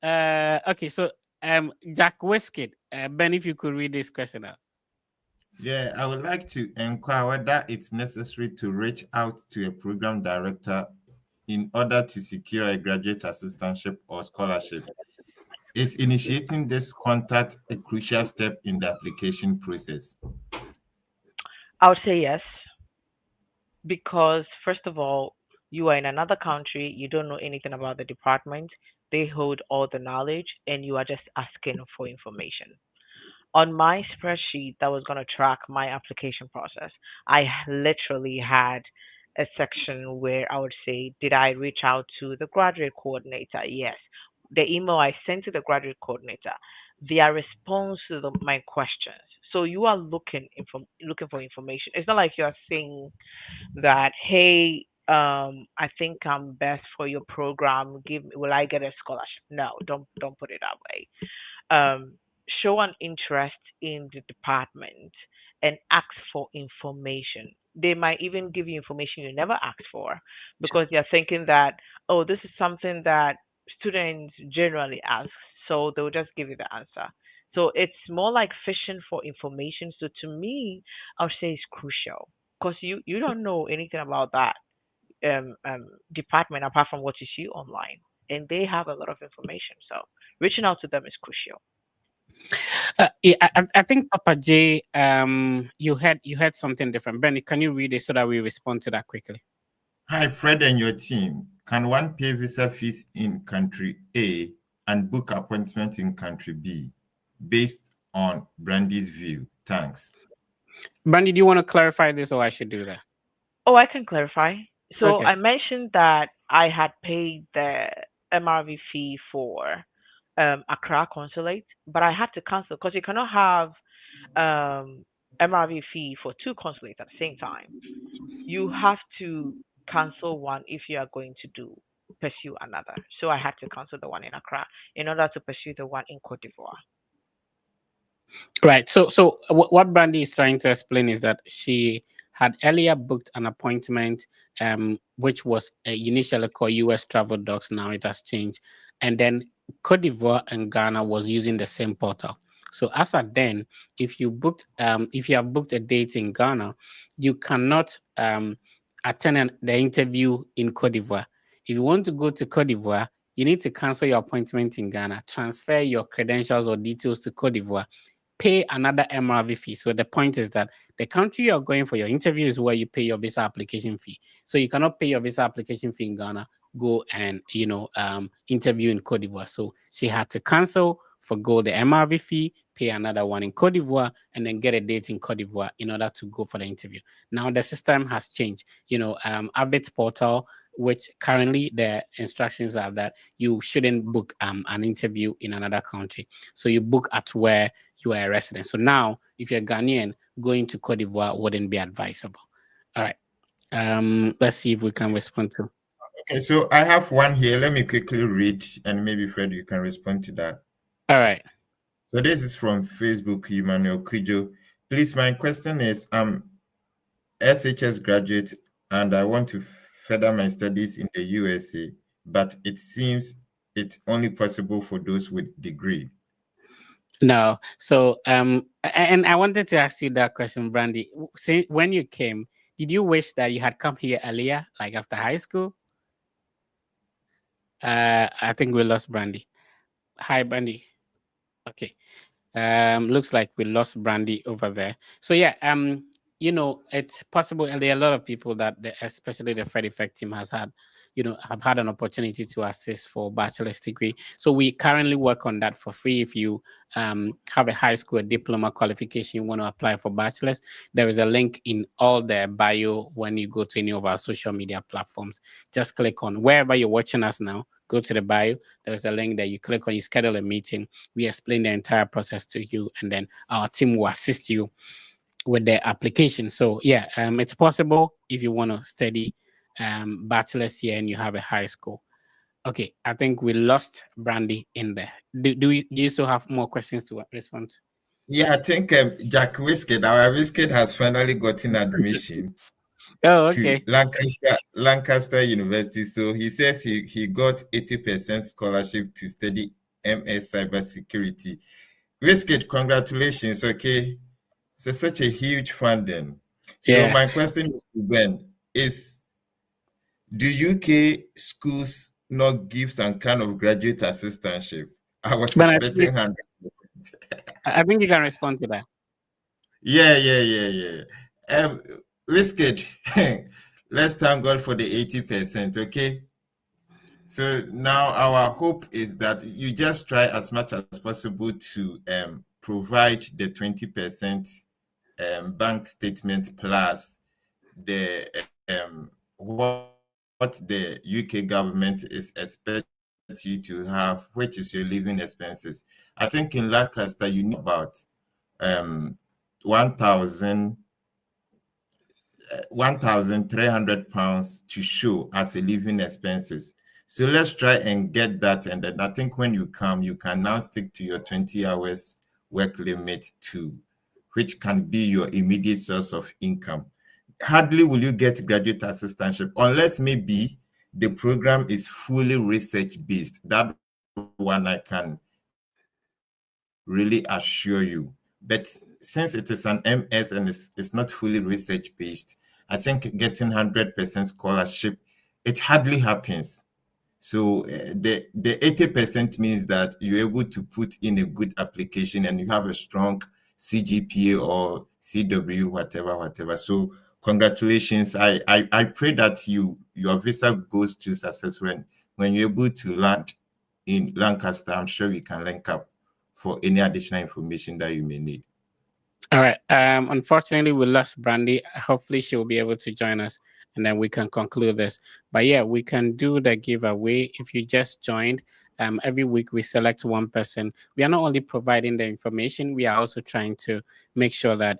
Okay. So Jack Wiskett, Ben, if you could read this question out. Yeah, I would like to inquire whether it's necessary to reach out to a program director in order to secure a graduate assistantship or scholarship. Is initiating this contact a crucial step in the application process? I would say yes, because first of all, you are in another country, you don't know anything about the department, they hold all the knowledge, and you are just asking for information. On my spreadsheet that was going to track my application process, literally had a section where I would say, did I reach out to the graduate coordinator? Yes. The email I sent to the graduate coordinator, their response to my questions. So you are looking for information. It's not like you are saying that, hey, I think I'm best for your program. Will I get a scholarship? No, don't put it that way. um, Show an interest in the department and ask for information. They might even give you information you never asked for because they're thinking that, oh, this is something that students generally ask, so they'll just give you the answer. So it's more like fishing for information. So to me, I would say it's crucial because you don't know anything about that department apart from what you see online, and they have a lot of information. So reaching out to them is crucial. Yeah, I think Papa J, you had something different. Benny, can you read it so that we respond to that quickly? Hi, Fred and your team. Can one pay visa fees in country A and book appointments in country B based on Brandy's view? Thanks. Brandy, do you want to clarify this, or I should do that? Oh, I can clarify. So Okay. I mentioned that I had paid the MRV fee for Accra Consulate, but I had to cancel because you cannot have MRV fee for two consulates at the same time. You have to cancel one if you are going to pursue another. So I had to cancel the one in Accra in order to pursue the one in Cote d'Ivoire. Right. So what Brandy is trying to explain is that she had earlier booked an appointment, which was initially called US Travel Docs. Now it has changed, and then Cote d'Ivoire and Ghana was using the same portal. So as at then, if you have booked a date in Ghana, you cannot attend the interview in Cote d'Ivoire. If you want to go to Cote d'Ivoire, you need to cancel your appointment in Ghana, transfer your credentials or details to Cote d'Ivoire, pay another MRV fee. So the point is that the country you're going for your interview is where you pay your visa application fee. So you cannot pay your visa application fee in Ghana, go and interview in Cote d'Ivoire. So she had to cancel, forgo the MRV fee, pay another one in Cote d'Ivoire, and then get a date in Cote d'Ivoire in order to go for the interview. Now the system has changed. Avid's portal, which currently the instructions are that you shouldn't book an interview in another country. So you book at where you are a resident. So now, if you're Ghanaian, going to Cote d'Ivoire wouldn't be advisable. All right. Let's see if we can respond to. Okay, so I have one here. Let me quickly read, and maybe Fred, you can respond to that. All right. So this is from Facebook, Emmanuel Kujo. Please, my question is, I'm SHS graduate and I want to further my studies in the USA, but it seems it's only possible for those with degree. No. So and I wanted to ask you that question, Brandy. Say, when you came, did you wish that you had come here earlier, like after high school? I think we lost Brandy. Hi, Brandy. Okay. Looks like we lost Brandy over there. So yeah, it's possible, and there are a lot of people that especially the Fred Effect team has had have had an opportunity to assist for bachelor's degree. So we currently work on that for free. If you have a high school diploma qualification, you want to apply for bachelor's, there is a link in all the bio when you go to any of our social media platforms. Just click on wherever you're watching us now, go to the bio. There's a link that you click on, you schedule a meeting. We explain the entire process to you, and then our team will assist you with the application. So yeah, it's possible if you want to study bachelor's here and you have a high school. Okay, I think we lost Brandy in there. Do you still have more questions to respond to? Yeah, I think our Whiskey has finally gotten admission Oh, to okay. Lancaster University. So he says he got 80% scholarship to study MS cybersecurity. Whiskey, congratulations. Okay, it's such a huge funding. So Yeah. my question is to Ben is, do UK schools not give some kind of graduate assistantship? I was But expecting 100%. I think you can respond to that. Yeah. Whiskey, let's thank God for the 80%. Okay. So now our hope is that you just try as much as possible to provide the 20% bank statement plus the what the UK government is expecting you to have, which is your living expenses. I think in Lancaster you need about um 1,000 £1,300 to show as a living expenses. So let's try and get that. And then I think when you come, you can now stick to your 20 hours work limit too, which can be your immediate source of income. Hardly will you get graduate assistantship unless maybe the program is fully research based. That one I can really assure you. But since it is an MS and it's not fully research based, I think getting 100% scholarship, it hardly happens. So the 80% means that you're able to put in a good application and you have a strong CGPA or CW, whatever. So congratulations. I pray that your visa goes to successful, and when you're able to land in Lancaster, I'm sure we can link up for any additional information that you may need. All right. Unfortunately, we lost Brandy. Hopefully, she will be able to join us, and then we can conclude this. But yeah, we can do the giveaway. If you just joined, every week we select one person. We are not only providing the information, we are also trying to make sure that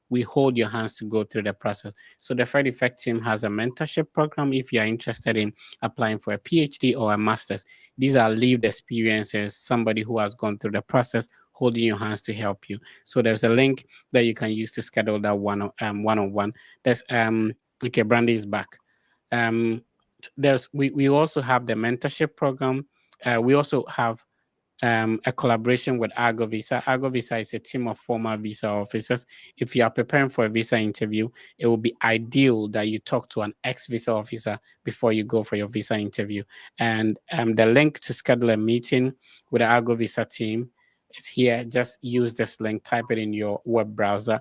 we hold your hands to go through the process. So the Fred Effect team has a mentorship program. If you are interested in applying for a PhD or a master's, these are lived experiences. Somebody who has gone through the process, holding your hands to help you. So there's a link that you can use to schedule that one-on-one. There's okay, Brandy is back. We also have the mentorship program. We also have a collaboration with Argo Visa. Argo Visa is a team of former visa officers. If you are preparing for a visa interview, it will be ideal that you talk to an ex-visa officer before you go for your visa interview. And the link to schedule a meeting with the Argo Visa team is here. Just use this link, type it in your web browser,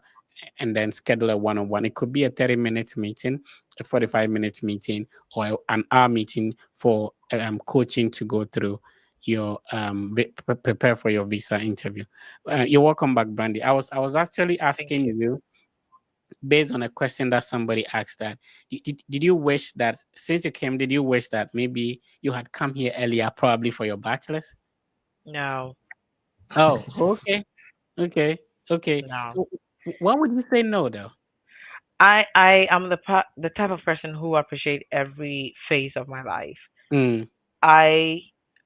and then schedule a one-on-one. It could be a 30-minute meeting, a 45-minute meeting, or an hour meeting for coaching to go through your prepare for your visa interview. You're welcome back, Brandy. I was actually Thank asking you. you based on a question that somebody asked that did you wish that since you came, did you wish that maybe you had come here earlier, probably for your bachelor's? No, Oh, okay. no. So why would you say no though? I am the type of person who appreciate every phase of my life. Mm.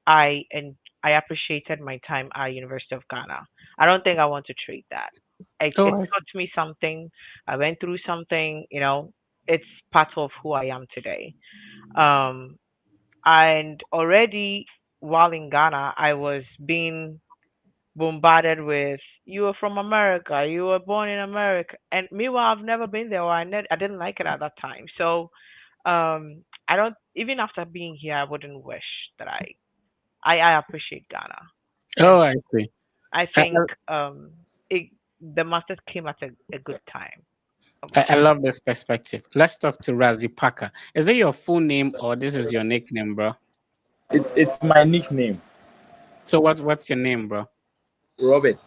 I and I appreciated my time at University of Ghana. I don't think I want to trade that. It Oh, I taught me something. I went through something. It's part of who I am today. Um, and already while in Ghana, I was being bombarded with you were from America, you were born in America, and meanwhile I've never been there, or I didn't like it at that time. So I don't even after being here, I wouldn't wish that I appreciate Ghana, oh, and I see. I Uh, think it, the masters came at a good time. I love this perspective. Let's talk to Razi Parker. Is it your full name or this is your nickname, bro? It's my nickname, So what's your name, bro? Robert.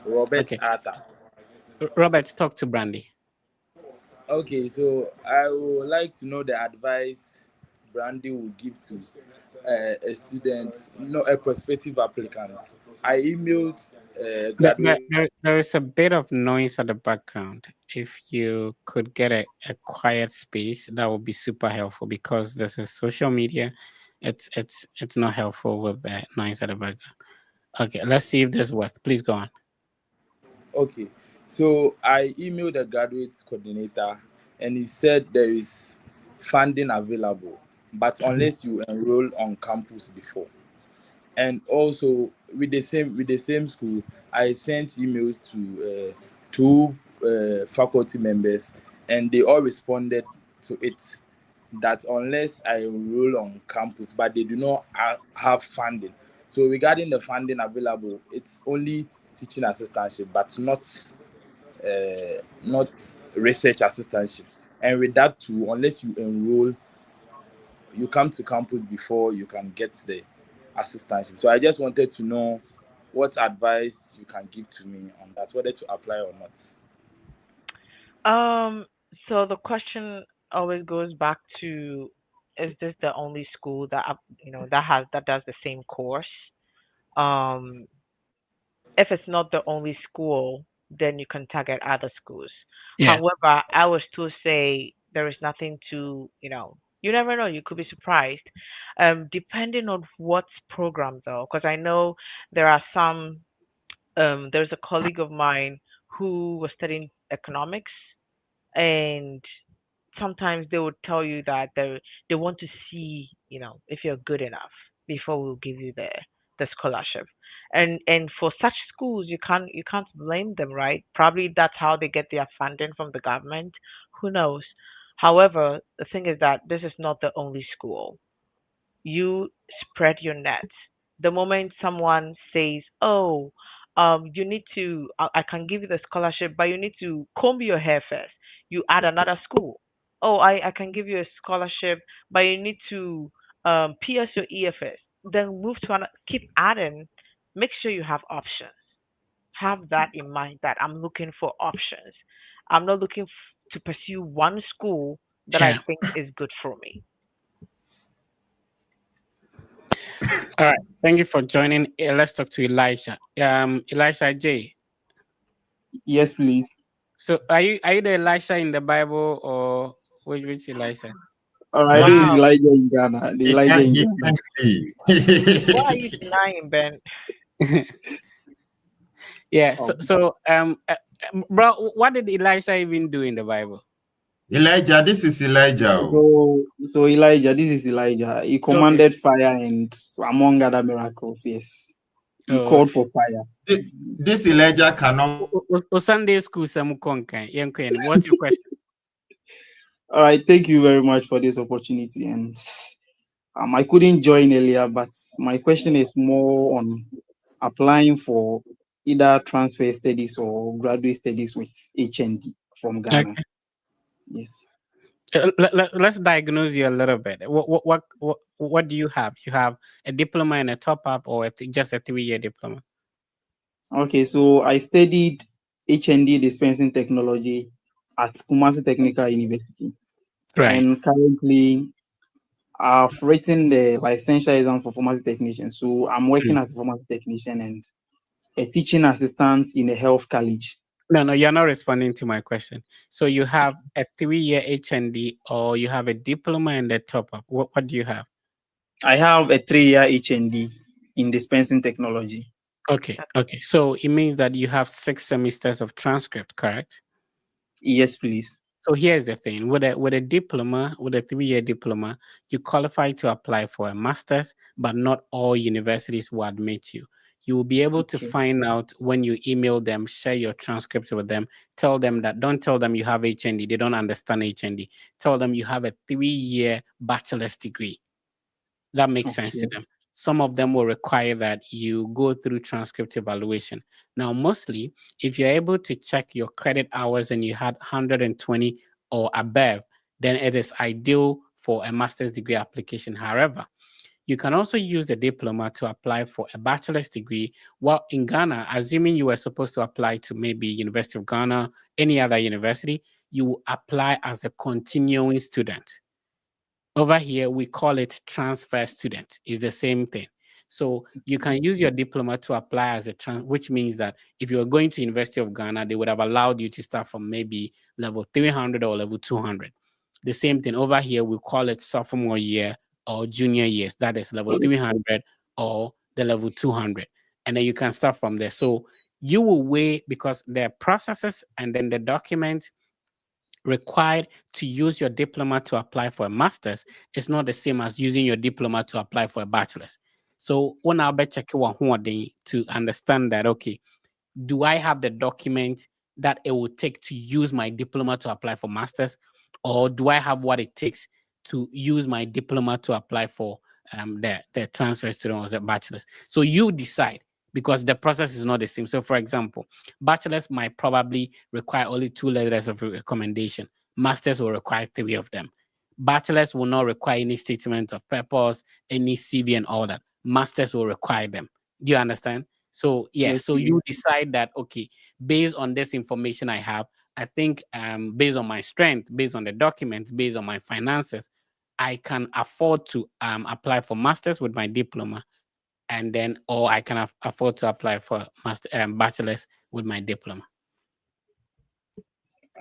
Robert Okay, Arthur. Robert, talk to Brandy. Okay, so I would like to know the advice Brandy will give to a student, no, a prospective applicant. I emailed graduate. There is a bit of noise at the background. If you could get a quiet space, that would be super helpful because this is social media. It's not helpful with the noise at the background. Okay, let's see if this works. Please go on. Okay, so I emailed the graduate coordinator, and he said there is funding available, but unless you enroll on campus before. And also with the same school, I sent emails to two faculty members, and they all responded to it that unless I enroll on campus, but they do not have funding. So regarding the funding available, it's only teaching assistantship, but not research assistantships. And with that too, unless you enroll, you come to campus before you can get the assistantship. So I just wanted to know what advice you can give to me on that, whether to apply or not. So the question always goes back to, is this the only school that that does the same course? Um, if it's not the only school, then you can target other schools. Yeah. However, I would still say there is nothing to, you never know, you could be surprised. Depending on what program though, because I know there are some, there's a colleague of mine who was studying economics, and sometimes they would tell you that they want to see, if you're good enough before we'll give you the scholarship. And for such schools, you can't blame them, right? Probably that's how they get their funding from the government. Who knows? However, the thing is that this is not the only school. You spread your net. The moment someone says, "Oh, you need to, I can give you the scholarship, but you need to comb your hair first," you add another school. "Oh, I can give you a scholarship, but you need to pierce your ear first." Then move to another, keep adding. Make sure you have options. Have that in mind that I'm looking for options. I'm not looking to pursue one school that I Yeah. think is good for me. All right. Thank you for joining. Let's talk to Elisha. Elisha J. Yes, please. So are you the Elisha in the Bible or which Elisha? All right, No, this is Wow. Elijah in Ghana. The Elijah in he Ghana. can't be. Why are you denying, Ben? Yeah. Oh. Bro, what did Elisha even do in the Bible? Elijah, this is Elijah. So Elijah, this is Elijah. He Okay. commanded fire and among other miracles. Yes, he Oh, called okay. for fire. This Elijah cannot. Sunday school some konkan. What's your question? All right, thank you very much for this opportunity. And I couldn't join earlier, but my question is more on applying for either transfer studies or graduate studies with HND from Ghana. Okay. Yes. Let's diagnose you a little bit. What do you have? You have a diploma and a top up, or just a 3-year diploma? Okay, so I studied HND dispensing technology at Kumasi Technical University. Right. And currently, I've written the licensure exam for pharmacy technician. So I'm working as a pharmacy technician and a teaching assistant in a health college. No, you're not responding to my question. So you have a 3-year HND, or you have a diploma and a top up. What do you have? I have a 3-year HND in dispensing technology. Okay. So it means that you have 6 semesters of transcript, correct? Yes, please. So here's the thing: with a diploma, with a 3-year diploma, you qualify to apply for a master's, but not all universities will admit you. You will be able to Okay. find out when you email them, share your transcripts with them, tell them that, don't tell them you have HND, they don't understand HND. Tell them you have a 3-year bachelor's degree. That makes sense to Okay. them. Some of them will require that you go through transcript evaluation. Now, mostly, if you're able to check your credit hours and you had 120 or above, then it is ideal for a master's degree application. However, you can also use the diploma to apply for a bachelor's degree. Well, in Ghana, assuming you were supposed to apply to maybe University of Ghana, any other university, you apply as a continuing student. Over here, we call it transfer student. It's the same thing. So you can use your diploma to apply as a which means that if you're going to University of Ghana, they would have allowed you to start from maybe level 300 or level 200. The same thing over here, we call it sophomore year or junior years. That is level 300 or the level 200. And then you can start from there. So you will weigh, because there are processes and then the document required to use your diploma to apply for a master's is not the same as using your diploma to apply for a bachelor's. So when I'll be checking to understand that, okay, do I have the document that it will take to use my diploma to apply for masters, or do I have what it takes to use my diploma to apply for the transfer student or the bachelor's? So you decide, because the process is not the same. So for example, bachelor's might probably require only 2 letters of recommendation. Masters will require 3 of them. Bachelor's will not require any statement of purpose, any CV and all that. Masters will require them. Do you understand? So yeah, so you decide that, okay, based on this information I have, I think based on my strength, based on the documents, based on my finances, I can afford to apply for masters with my diploma, and then, or I can afford to apply for bachelor's with my diploma.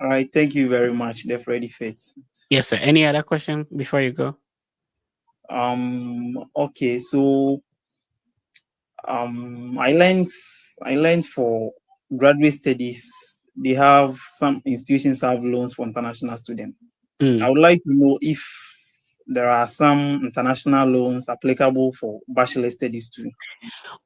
All right, thank you very much, the Freddy Faith. Yes, sir. Any other question before you go? Okay, so I learned for graduate studies, they have some institutions have loans for international students. I would like to know if there are some international loans applicable for bachelor studies too.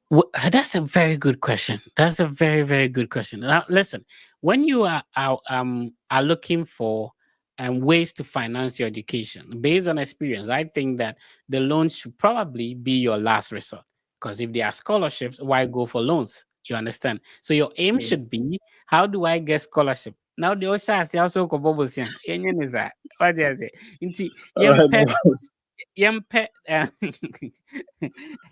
Well, that's a very good question. That's a very, very good question. Now, listen, when you are looking for ways to finance your education based on experience, I think that the loan should probably be your last resort. Because if there are scholarships, why go for loans? You understand? So your aim should be, how do I get scholarship? Now the OSHA is also kobobosia. Enyen is that? What do I say? Inti All right, yempe boss. yempe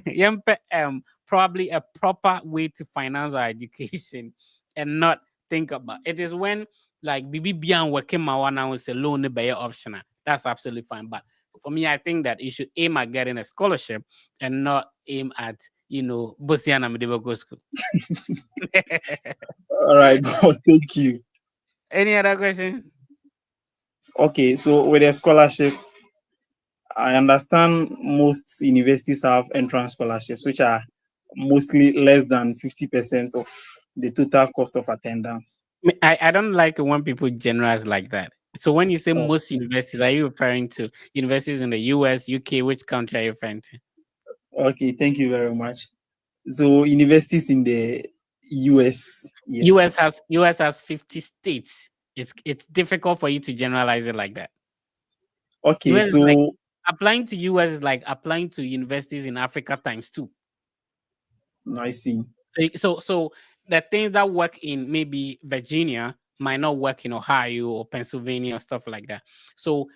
yempe probably a proper way to finance our education and not think about it. Is when like Bibi Bian working my one now is a loan by optional. That's absolutely fine. But for me, I think that you should aim at getting a scholarship and not aim at, Bosiana Medical School. All right, boss. Thank you. Any other questions? Okay, so with a scholarship, I understand most universities have entrance scholarships, which are mostly less than 50% of the total cost of attendance. I don't like it when people generalize like that. So when you say Oh, most universities, are you referring to universities in the US, UK? Which country are you referring to? okay, thank you very much. So universities in the US, US yes. has 50 states. It's difficult for you to generalize it like that. Okay, US is like so applying to US is like applying to universities in Africa times 2. I see. So the things that work in maybe Virginia might not work in Ohio or Pennsylvania or stuff like that. So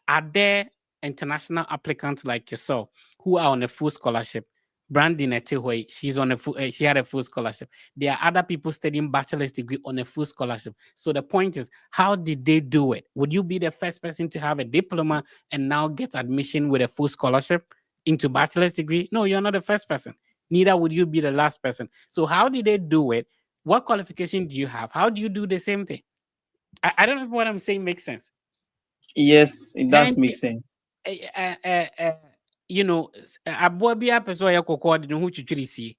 are there international applicants like yourself who are on a full scholarship? Brandy Netihoi, she had a full scholarship. There are other people studying bachelor's degree on a full scholarship. So the point is, how did they do it? Would you be the first person to have a diploma and now get admission with a full scholarship into bachelor's degree? No, you're not the first person. Neither would you be the last person. So how did they do it? What qualification do you have? How do you do the same thing? I don't know if what I'm saying makes sense. Yes, it does And make sense. aboa bi apɛ sɛ ɔyɛ kɔkɔɔ de ne ho twitwiri sie.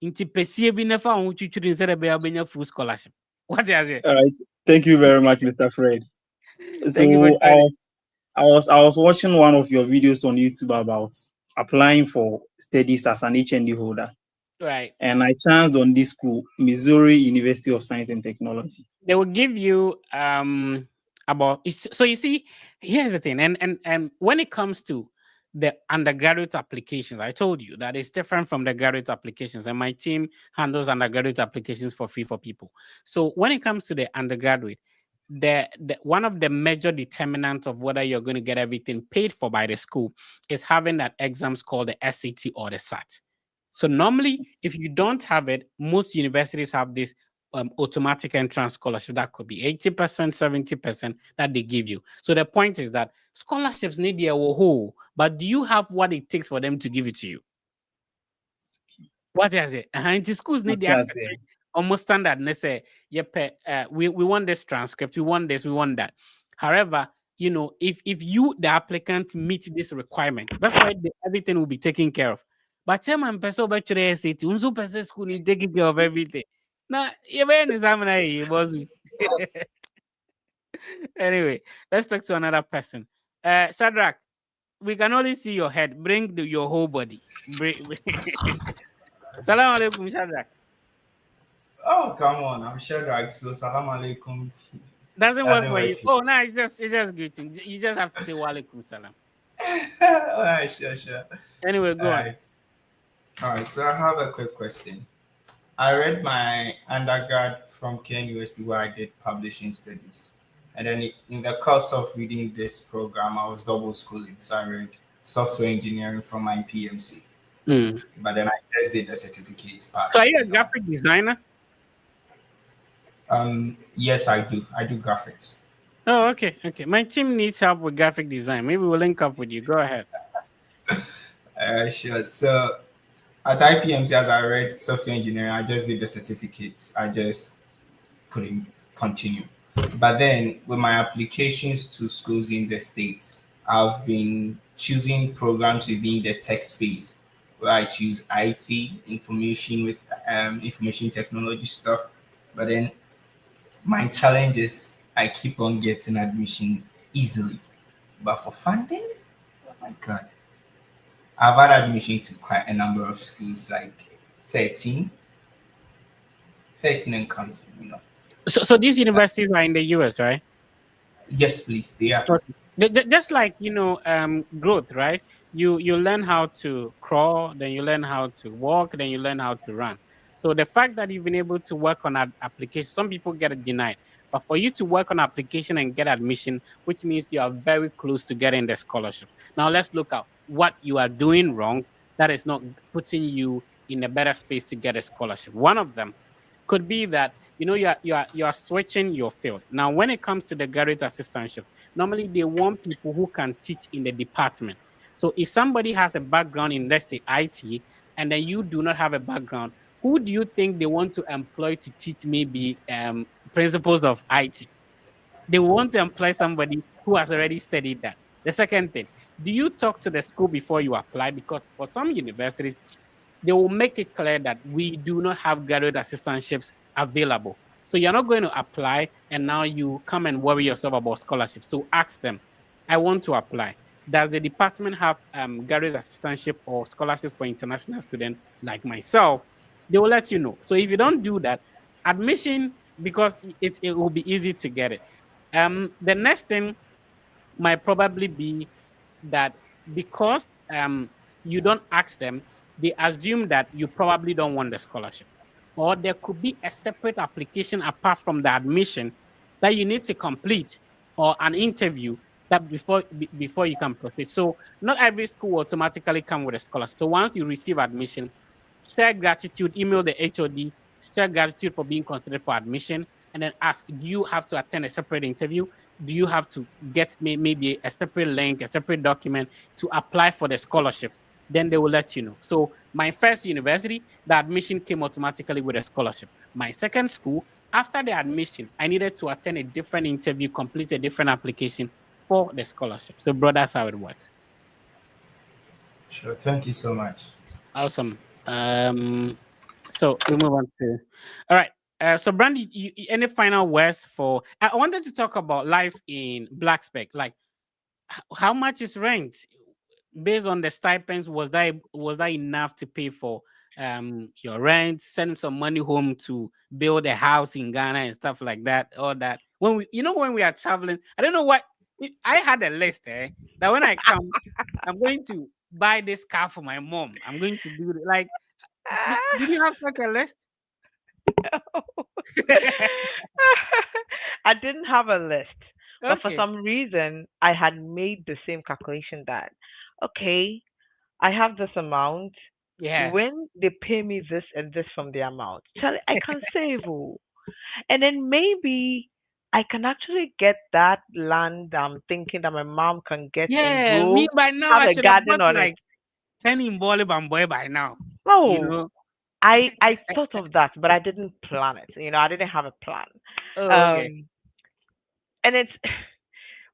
Nti pɛsie bi ne fa ho twitwiri sɛ ɛbɛyɛ ɔbɛnya full scholarship. What is it? All right. Thank you very much, Mr. Fred. Thank you for So joining. I was watching one of your videos on YouTube about applying for studies as an HND holder. Right. And I chanced on this school, Missouri University of Science and Technology. They will give you about, so you see, here's the thing, and when it comes to the undergraduate applications. I told you that it's different from the graduate applications, and my team handles undergraduate applications for free for people. So when it comes to the undergraduate, the one of the major determinants of whether you're going to get everything paid for by the school is having that exams called the SAT or the SAT. So normally, if you don't have it, most universities have this automatic entrance scholarship that could be 80%, 70% that they give you. So the point is that scholarships need a whole, but do you have what it takes for them to give it to you? What is it? The schools need the assets. Almost standard. They say, yep, we want this transcript, we want this, we want that. However, if you, the applicant, meet this requirement, that's why everything will be taken care of. But chairman, person by SAT, unso person school need taking care of everything. Now, anyway, let's talk to another person. Shadrach, we can only see your head. Bring your whole body. Salam alaikum, Shadrach. Oh, come on. I'm Shadrach. So, salam alaikum. Doesn't work for you. Oh, no, it's just greeting. You just have to say wa alaikum salam. All right, sure. Anyway, go on. All right, so I have a quick question. I read my undergrad from Kent University where I did publishing studies. And then in the course of reading this program, I was double schooling. So I read software engineering from my PMC. But then I just did the certificate part. So are you a graphic designer? Yes, I do. I do graphics. Oh, okay. My team needs help with graphic design. Maybe we'll link up with you. Go ahead. Sure. So at IPMC, as I read software engineering, I just did the certificate. I just couldn't continue. But then with my applications to schools in the States, I've been choosing programs within the tech space where I choose IT, information with information technology stuff. But then my challenge is I keep on getting admission easily. But for funding, oh my God. I've had admission to quite a number of schools, like 13 and counting. So these universities are in the US, right? Yes, please. They are. Just like growth, right? You learn how to crawl, then you learn how to walk, then you learn how to run. So the fact that you've been able to work on an application, some people get it denied, but for you to work on application and get admission, which means you are very close to getting the scholarship. Now let's look at what you are doing wrong that is not putting you in a better space to get a scholarship. One of them could be that you are switching your field. Now, when it comes to the graduate assistantship, normally they want people who can teach in the department. So if somebody has a background in, let's say, IT, and then you do not have a background, who do you think they want to employ to teach maybe principles of IT? They want to employ somebody who has already studied that. The second thing, do you talk to the school before you apply? Because for some universities, they will make it clear that we do not have graduate assistantships available. So you're not going to apply and now you come and worry yourself about scholarships. So ask them, I want to apply. Does the department have graduate assistantship or scholarship for international students like myself? They will let you know. So if you don't do that, admission, because it will be easy to get it. The next thing might probably be that because you don't ask them, they assume that you probably don't want the scholarship. Or there could be a separate application apart from the admission that you need to complete, or an interview that before you can proceed. So not every school will automatically come with a scholarship. So once you receive admission, share gratitude, email the HOD, share gratitude for being considered for admission, and then ask, do you have to attend a separate interview? Do you have to get maybe a separate link, a separate document to apply for the scholarships? Then they will let you know. So my first university, the admission came automatically with a scholarship. My second school, after the admission, I needed to attend a different interview, complete a different application for the scholarship. So, bro, that's how it works. Sure. Thank you so much. Awesome. So we move on to, all right. So Brandy, any final words for? I wanted to talk about life in Black Spec. Like, how much is rent? Based on the stipends, was that enough to pay for your rent, send some money home to build a house in Ghana and stuff like that? All that when we are traveling, I don't know what I had a list, that when I come, I'm going to buy this car for my mom. I'm going to do it. Like, did you have such a list? I didn't have a list, but for Okay. some reason, I had made the same calculation that, okay, I have this amount. Yeah. When they pay me this and this from the amount, Charlie, I can save. Oh. And then maybe I can actually get that land I'm thinking that my mom can get and Yeah. Me grow, by now, have I a should have garden bought on it. like 10 in boy by now. You Oh, know? I thought of that, but I didn't plan it. I didn't have a plan. Oh, okay. Um, and it's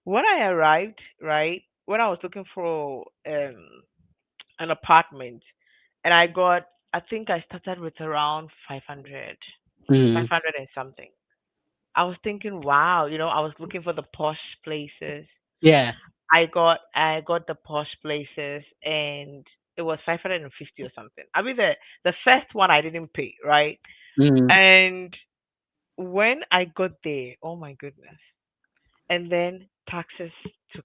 when I arrived, right? When I was looking for an apartment, and I think I started with around 500, Mm. 500 and something. I was thinking, wow, I was looking for the posh places. Yeah. I got the posh places, and it was 550 or something. I mean, the first one I didn't pay, right? Mm. And when I got there, oh my goodness. And then taxes took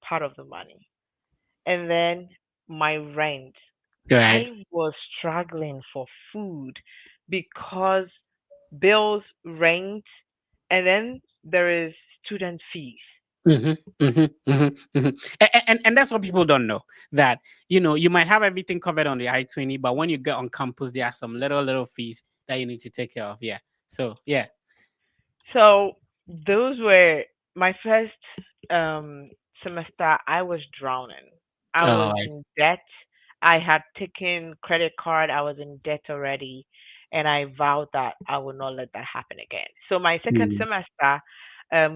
part of the money. And then my rent. Right. I was struggling for food because bills, rent, and then there is student fees. Mm-hmm, mm-hmm, mm-hmm, mm-hmm. And that's what people don't know, that you might have everything covered on the I-20, but when you get on campus, there are some little fees that you need to take care of. Yeah. So yeah. So those were my first semester. I was drowning. I Oh, was I see. in debt. I had taken credit card. I was in debt already, and I vowed that I would not let that happen again. So my second Mm. semester,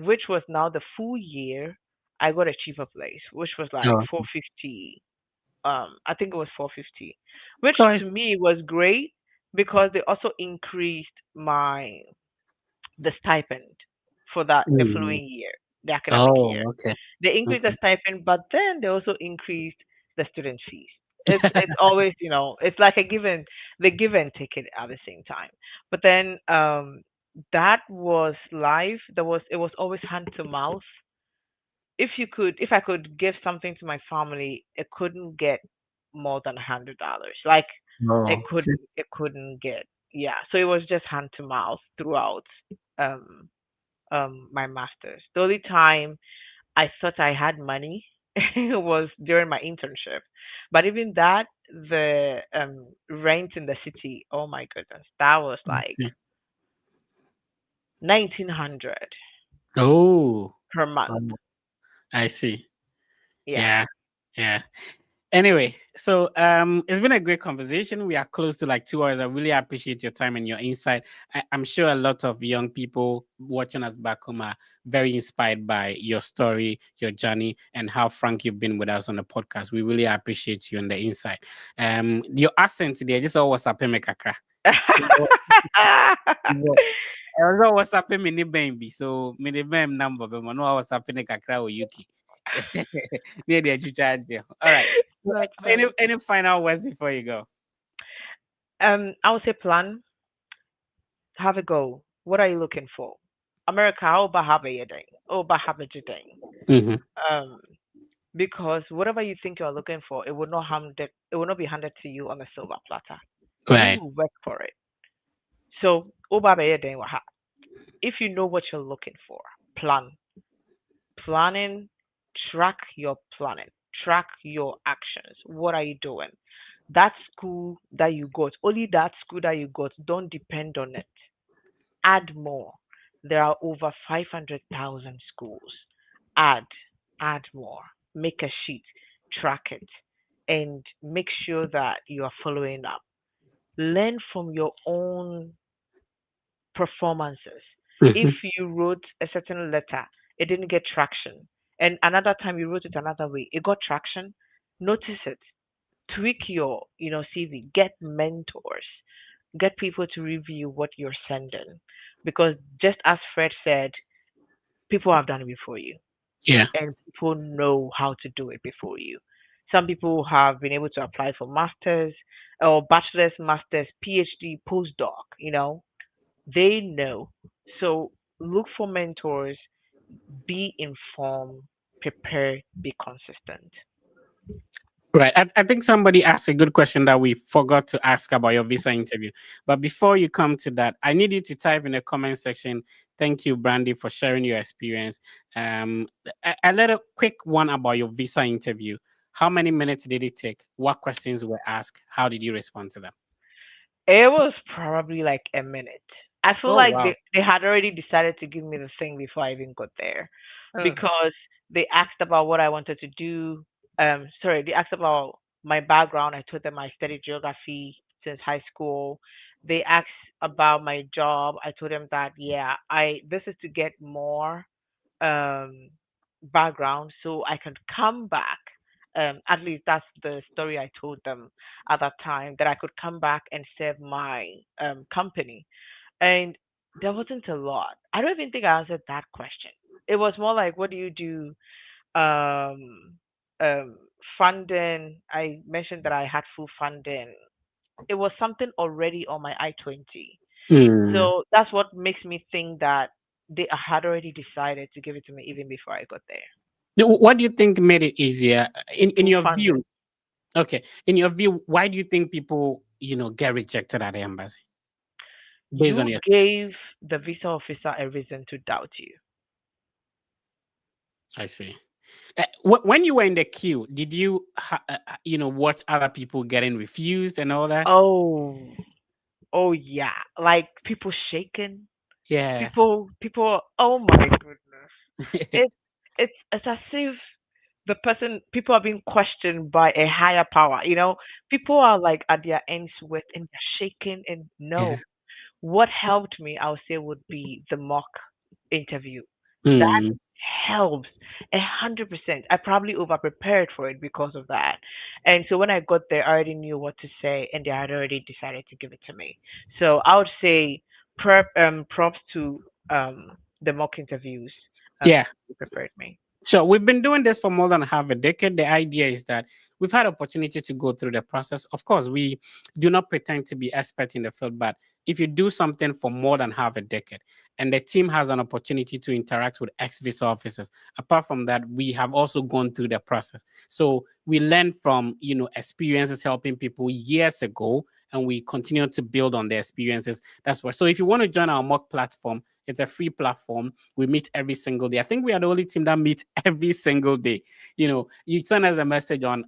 which was now the full year, I got a cheaper place, which was like Oh, 450. I think it was 450, which oh, I to see. me was great because they also increased my the stipend for the Mm. following year, the academic year. Oh, okay. They increased the Okay. stipend, but then they also increased the student fees. It's always, it's like a given, they give and take it at the same time. But then that was life. It was always hand to mouth. If I could give something to my family, it couldn't get more than $100. Like it Oh, okay. couldn't it couldn't get, yeah. So it was just hand to mouth throughout um my masters. The only time I thought I had money was during my internship. But even that, the rent in the city, oh my goodness, that was I like see. 1900 Oh, per month. um, I see. Yeah. Yeah. Yeah. Anyway, so it's been a great conversation. We are close to like 2 hours. I really appreciate your time and your insight. I'm sure a lot of young people watching us back home are very inspired by your story, your journey, and how frank you've been with us on the podcast. We really appreciate you and the insight. Your accent today just always up in Kakra. I was WhatsApp me ni baby, so me the bam number, but no WhatsApp ni kakra o Yuki. Near the chucha there. All right. So, That's Any funny. any final words before you go? I would say plan, have a goal. What are you looking for? America, how about have a day? Oh, but have a day. Mm-hmm. Um, because whatever you think you're looking for, it will not be handed to you on a silver platter. You Right. will work for it. So, oh, but if you know what you're looking for, plan. Planning, track your planning, track your actions. What are you doing? That school that you got, only that school that you got, don't depend on it. Add more. There are over 500,000 schools. Add, add more. Make a sheet, track it, and make sure that you are following up. Learn from your own performances. If Mm-hmm. you wrote a certain letter, it didn't get traction, and another time you wrote it another way, it got traction, notice it. Tweak your, CV, get mentors, get people to review what you're sending. Because just as Fred said, people have done it before you, Yeah. and people know how to do it before you. Some people have been able to apply for masters or bachelor's, masters, PhD, postdoc, they know. So look for mentors, be informed, prepare, be consistent. Right. I think somebody asked a good question that we forgot to ask about your visa interview. But before you come to that, I need you to type in the comment section. Thank you, Brandy, for sharing your experience. A little quick one about your visa interview. How many minutes did it take? What questions were asked? How did you respond to them? It was probably like a minute. I feel Oh, like wow. they had already decided to give me the thing before I even got there, Oh. because they asked about what I wanted to do. Sorry, they asked about my background. I told them I studied geography since high school. They asked about my job. I told them that yeah, I this is to get more um, background so I can come back. At least that's the story I told them at that time, that I could come back and serve my company. And there wasn't a lot. I don't even think I answered that question. It was more like, what do you do? Um, um, Funding. I mentioned that I had full funding. It was something already on my I-20. Hmm. So that's what makes me think that they had already decided to give it to me even before I got there. What do you think made it easier in Full your funding. view? Okay, in your view, why do you think people, get rejected at the embassy based on You your? gave the visa officer a reason to doubt you. I see. When you were in the queue, did you, watch other people getting refused and all that? Oh, oh yeah. Like people shaking. Yeah. People. Oh my goodness. It, it's as if the person, people are being questioned by a higher power. People are like at their ends with and they're shaking. And Yeah. no, what helped me, I would say, would be the mock interview. That Hmm. helps 100%. I probably over prepared for it because of that. And so when I got there, I already knew what to say, and they had already decided to give it to me. So I would say props to the mock interviews. Yeah. They prepared me. So we've been doing this for more than half a decade. The idea is that we've had opportunity to go through the process. Of course, we do not pretend to be expert in the field, but if you do something for more than half a decade and the team has an opportunity to interact with ex-visa officers, apart from that, we have also gone through the process. So we learn from, experiences helping people years ago, and we continue to build on the experiences. That's why. So if you want to join our mock platform, it's a free platform. We meet every single day. I think we are the only team that meets every single day. You send us a message on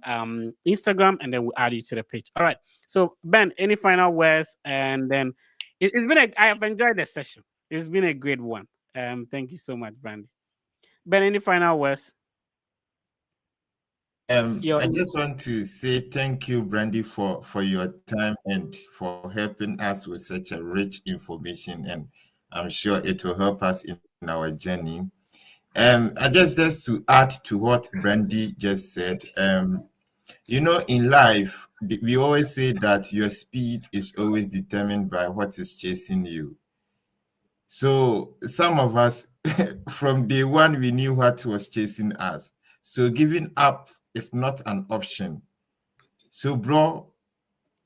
Instagram, and then we'll add you to the page. All right. So Ben, any final words? And then I have enjoyed the session. It's been a great one. Thank you so much, Brandy. Ben, any final words? I just want to say thank you, Brandy, for your time and for helping us with such a rich information. And I'm sure it will help us in our journey. I just to add to what Brandy just said, in life, we always say that your speed is always determined by what is chasing you. So some of us, from day one, we knew what was chasing us. So giving up is not an option. So, bro,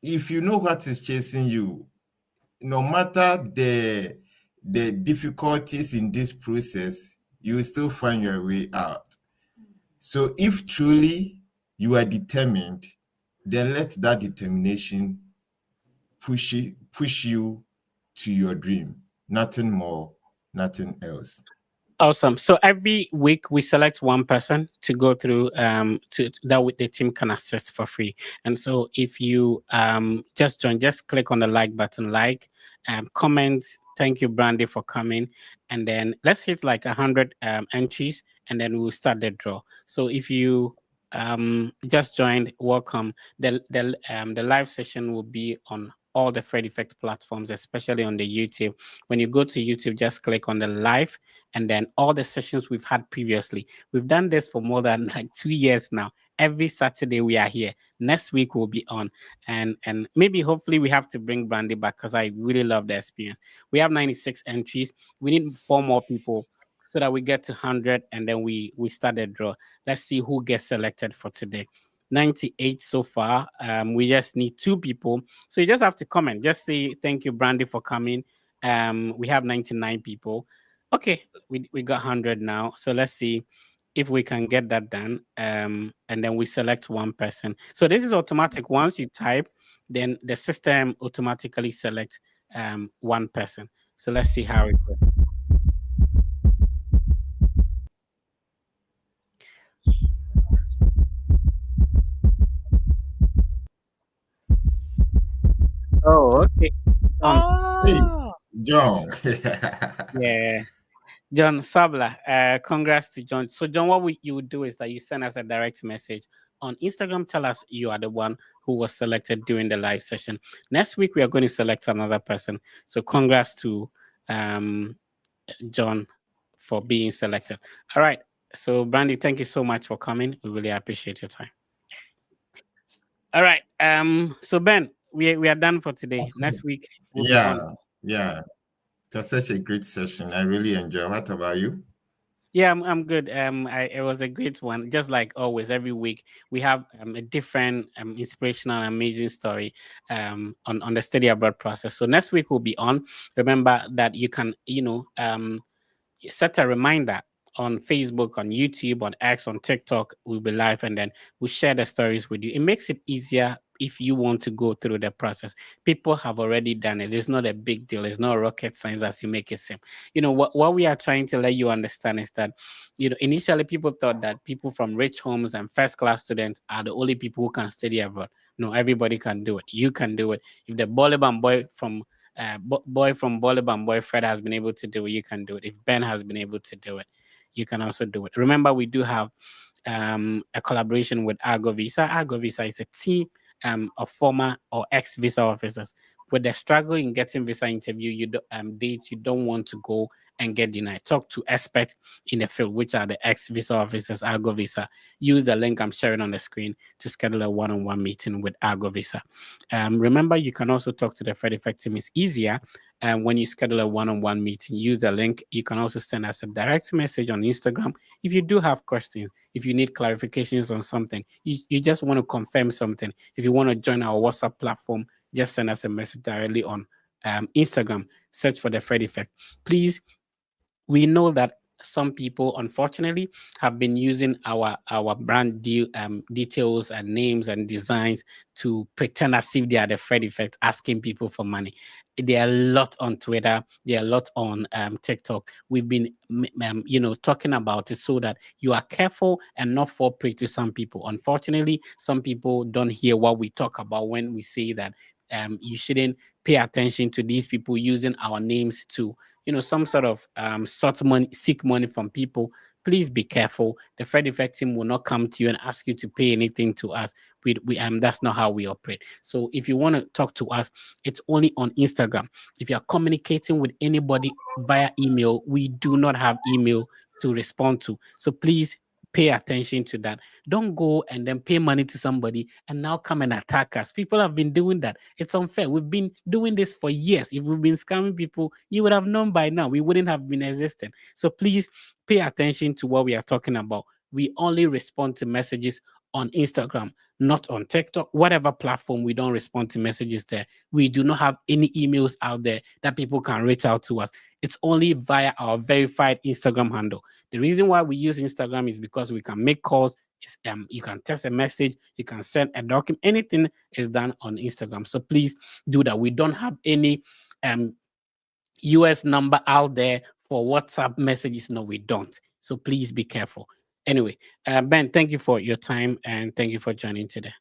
if you know what is chasing you, no matter the difficulties in this process, you will still find your way out. So if truly you are determined, then let that determination push you to your dream. Nothing more, nothing else. Awesome. So every week we select one person to go through that the team can assist for free. And so if you just join, just click on the like button, comment. Thank you, Brandy, for coming. And then let's hit like 100 entries, and then we'll start the draw. So if you just joined, welcome. The live session will be on all the Fred Effect platforms, especially on the YouTube. When you go to YouTube, just click on the live, and then all the sessions we've had previously. We've done this for more than like 2 years now. Every Saturday we are here. Next week we'll be on, and maybe hopefully we have to bring Brandy back because I really love the experience. We have 96 entries. We need 4 more people so that we get to 100, and then we start the draw. Let's see who gets selected for today. 98 so far. We just need 2 people. So you just have to comment. Just say thank you, Brandy, for coming. We have 99 people. Okay, we got 100 now. So let's see. if we can get that done, and then we select one person. So this is automatic. Once you type, then the system automatically selects one person. So let's see how it goes. Oh, okay. Hey, Oh, John. Yeah. John Sabla, congrats to John. So, John, you would do is that you send us a direct message on Instagram. Tell us you are the one who was selected during the live session. Next week, we are going to select another person. So, congrats to John for being selected. All right. So, Brandy, thank you so much for coming. We really appreciate your time. All right. So, Ben, we are done for today. Next week, we'll be on. Yeah. It was such a great session. I really enjoyed. What about you? Yeah, I'm good. It was a great one. Just like always, every week we have a different inspirational, amazing story on the study abroad process. So next week we'll be on. Remember that you can, set a reminder on Facebook, on YouTube, on X, on TikTok. We'll be live, and then we'll share the stories with you. It makes it easier if you want to go through the process. People have already done it. It's not a big deal. It's not rocket science as you make it seem. What we are trying to let you understand is that, initially people thought that people from rich homes and first class students are the only people who can study abroad. No, everybody can do it. You can do it. If the Boliban boy from Boliban, boy Fred has been able to do it, you can do it. If Ben has been able to do it, you can also do it. Remember, we do have a collaboration with Argo Visa. Argo Visa is a team of former or ex visa officers. With the struggle in getting visa interview, dates you don't want to go and get denied. Talk to experts in the field, which are the ex visa officers, Argo Visa. Use the link I'm sharing on the screen to schedule a one-on-one meeting with Argo Visa. Remember, you can also talk to the Fred Effect team. It's easier when you schedule a one-on-one meeting. Use the link. You can also send us a direct message on Instagram if you do have questions, if you need clarifications on something, you just want to confirm something. If you want to join our WhatsApp platform, just send us a message directly on Instagram. Search for the Fred Effect. Please, we know that some people unfortunately have been using our brand details and names and designs to pretend as if they are the Fred Effect, asking people for money. There are a lot on Twitter, there are a lot on TikTok. We've been talking about it so that you are careful and not fall prey to some people. Unfortunately, some people don't hear what we talk about when we say that you shouldn't pay attention to these people using our names to some sort of seek money from people. Please be careful. The Fred Effect team will not come to you and ask you to pay anything to us. We that's not how we operate. So if you want to talk to us, it's only on Instagram. If you are communicating with anybody via email, we do not have email to respond to. So please pay attention to that. Don't go and then pay money to somebody and now come and attack us. People have been doing that. It's unfair. We've been doing this for years. If we've been scamming people, you would have known by now. We wouldn't have been existing. So please pay attention to what we are talking about. We only respond to messages on Instagram, not on TikTok, whatever platform. We don't respond to messages there. We do not have any emails out there that people can reach out to us. It's only via our verified Instagram handle. The reason why we use Instagram is because we can make calls. You can text a message, you can send a document, anything is done on Instagram. So please do that. We don't have any US number out there for WhatsApp messages. No, we don't. So please be careful. Anyway, Ben, thank you for your time and thank you for joining today.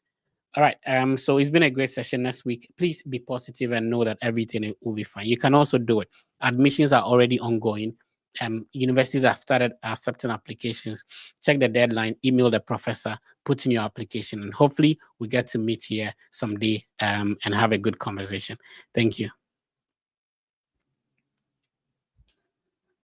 All right. So it's been a great session. Next week, please be positive and know that everything will be fine. You can also do it. Admissions are already ongoing. Universities have started accepting applications. Check the deadline, email the professor, put in your application, and hopefully we get to meet here someday and have a good conversation. Thank you.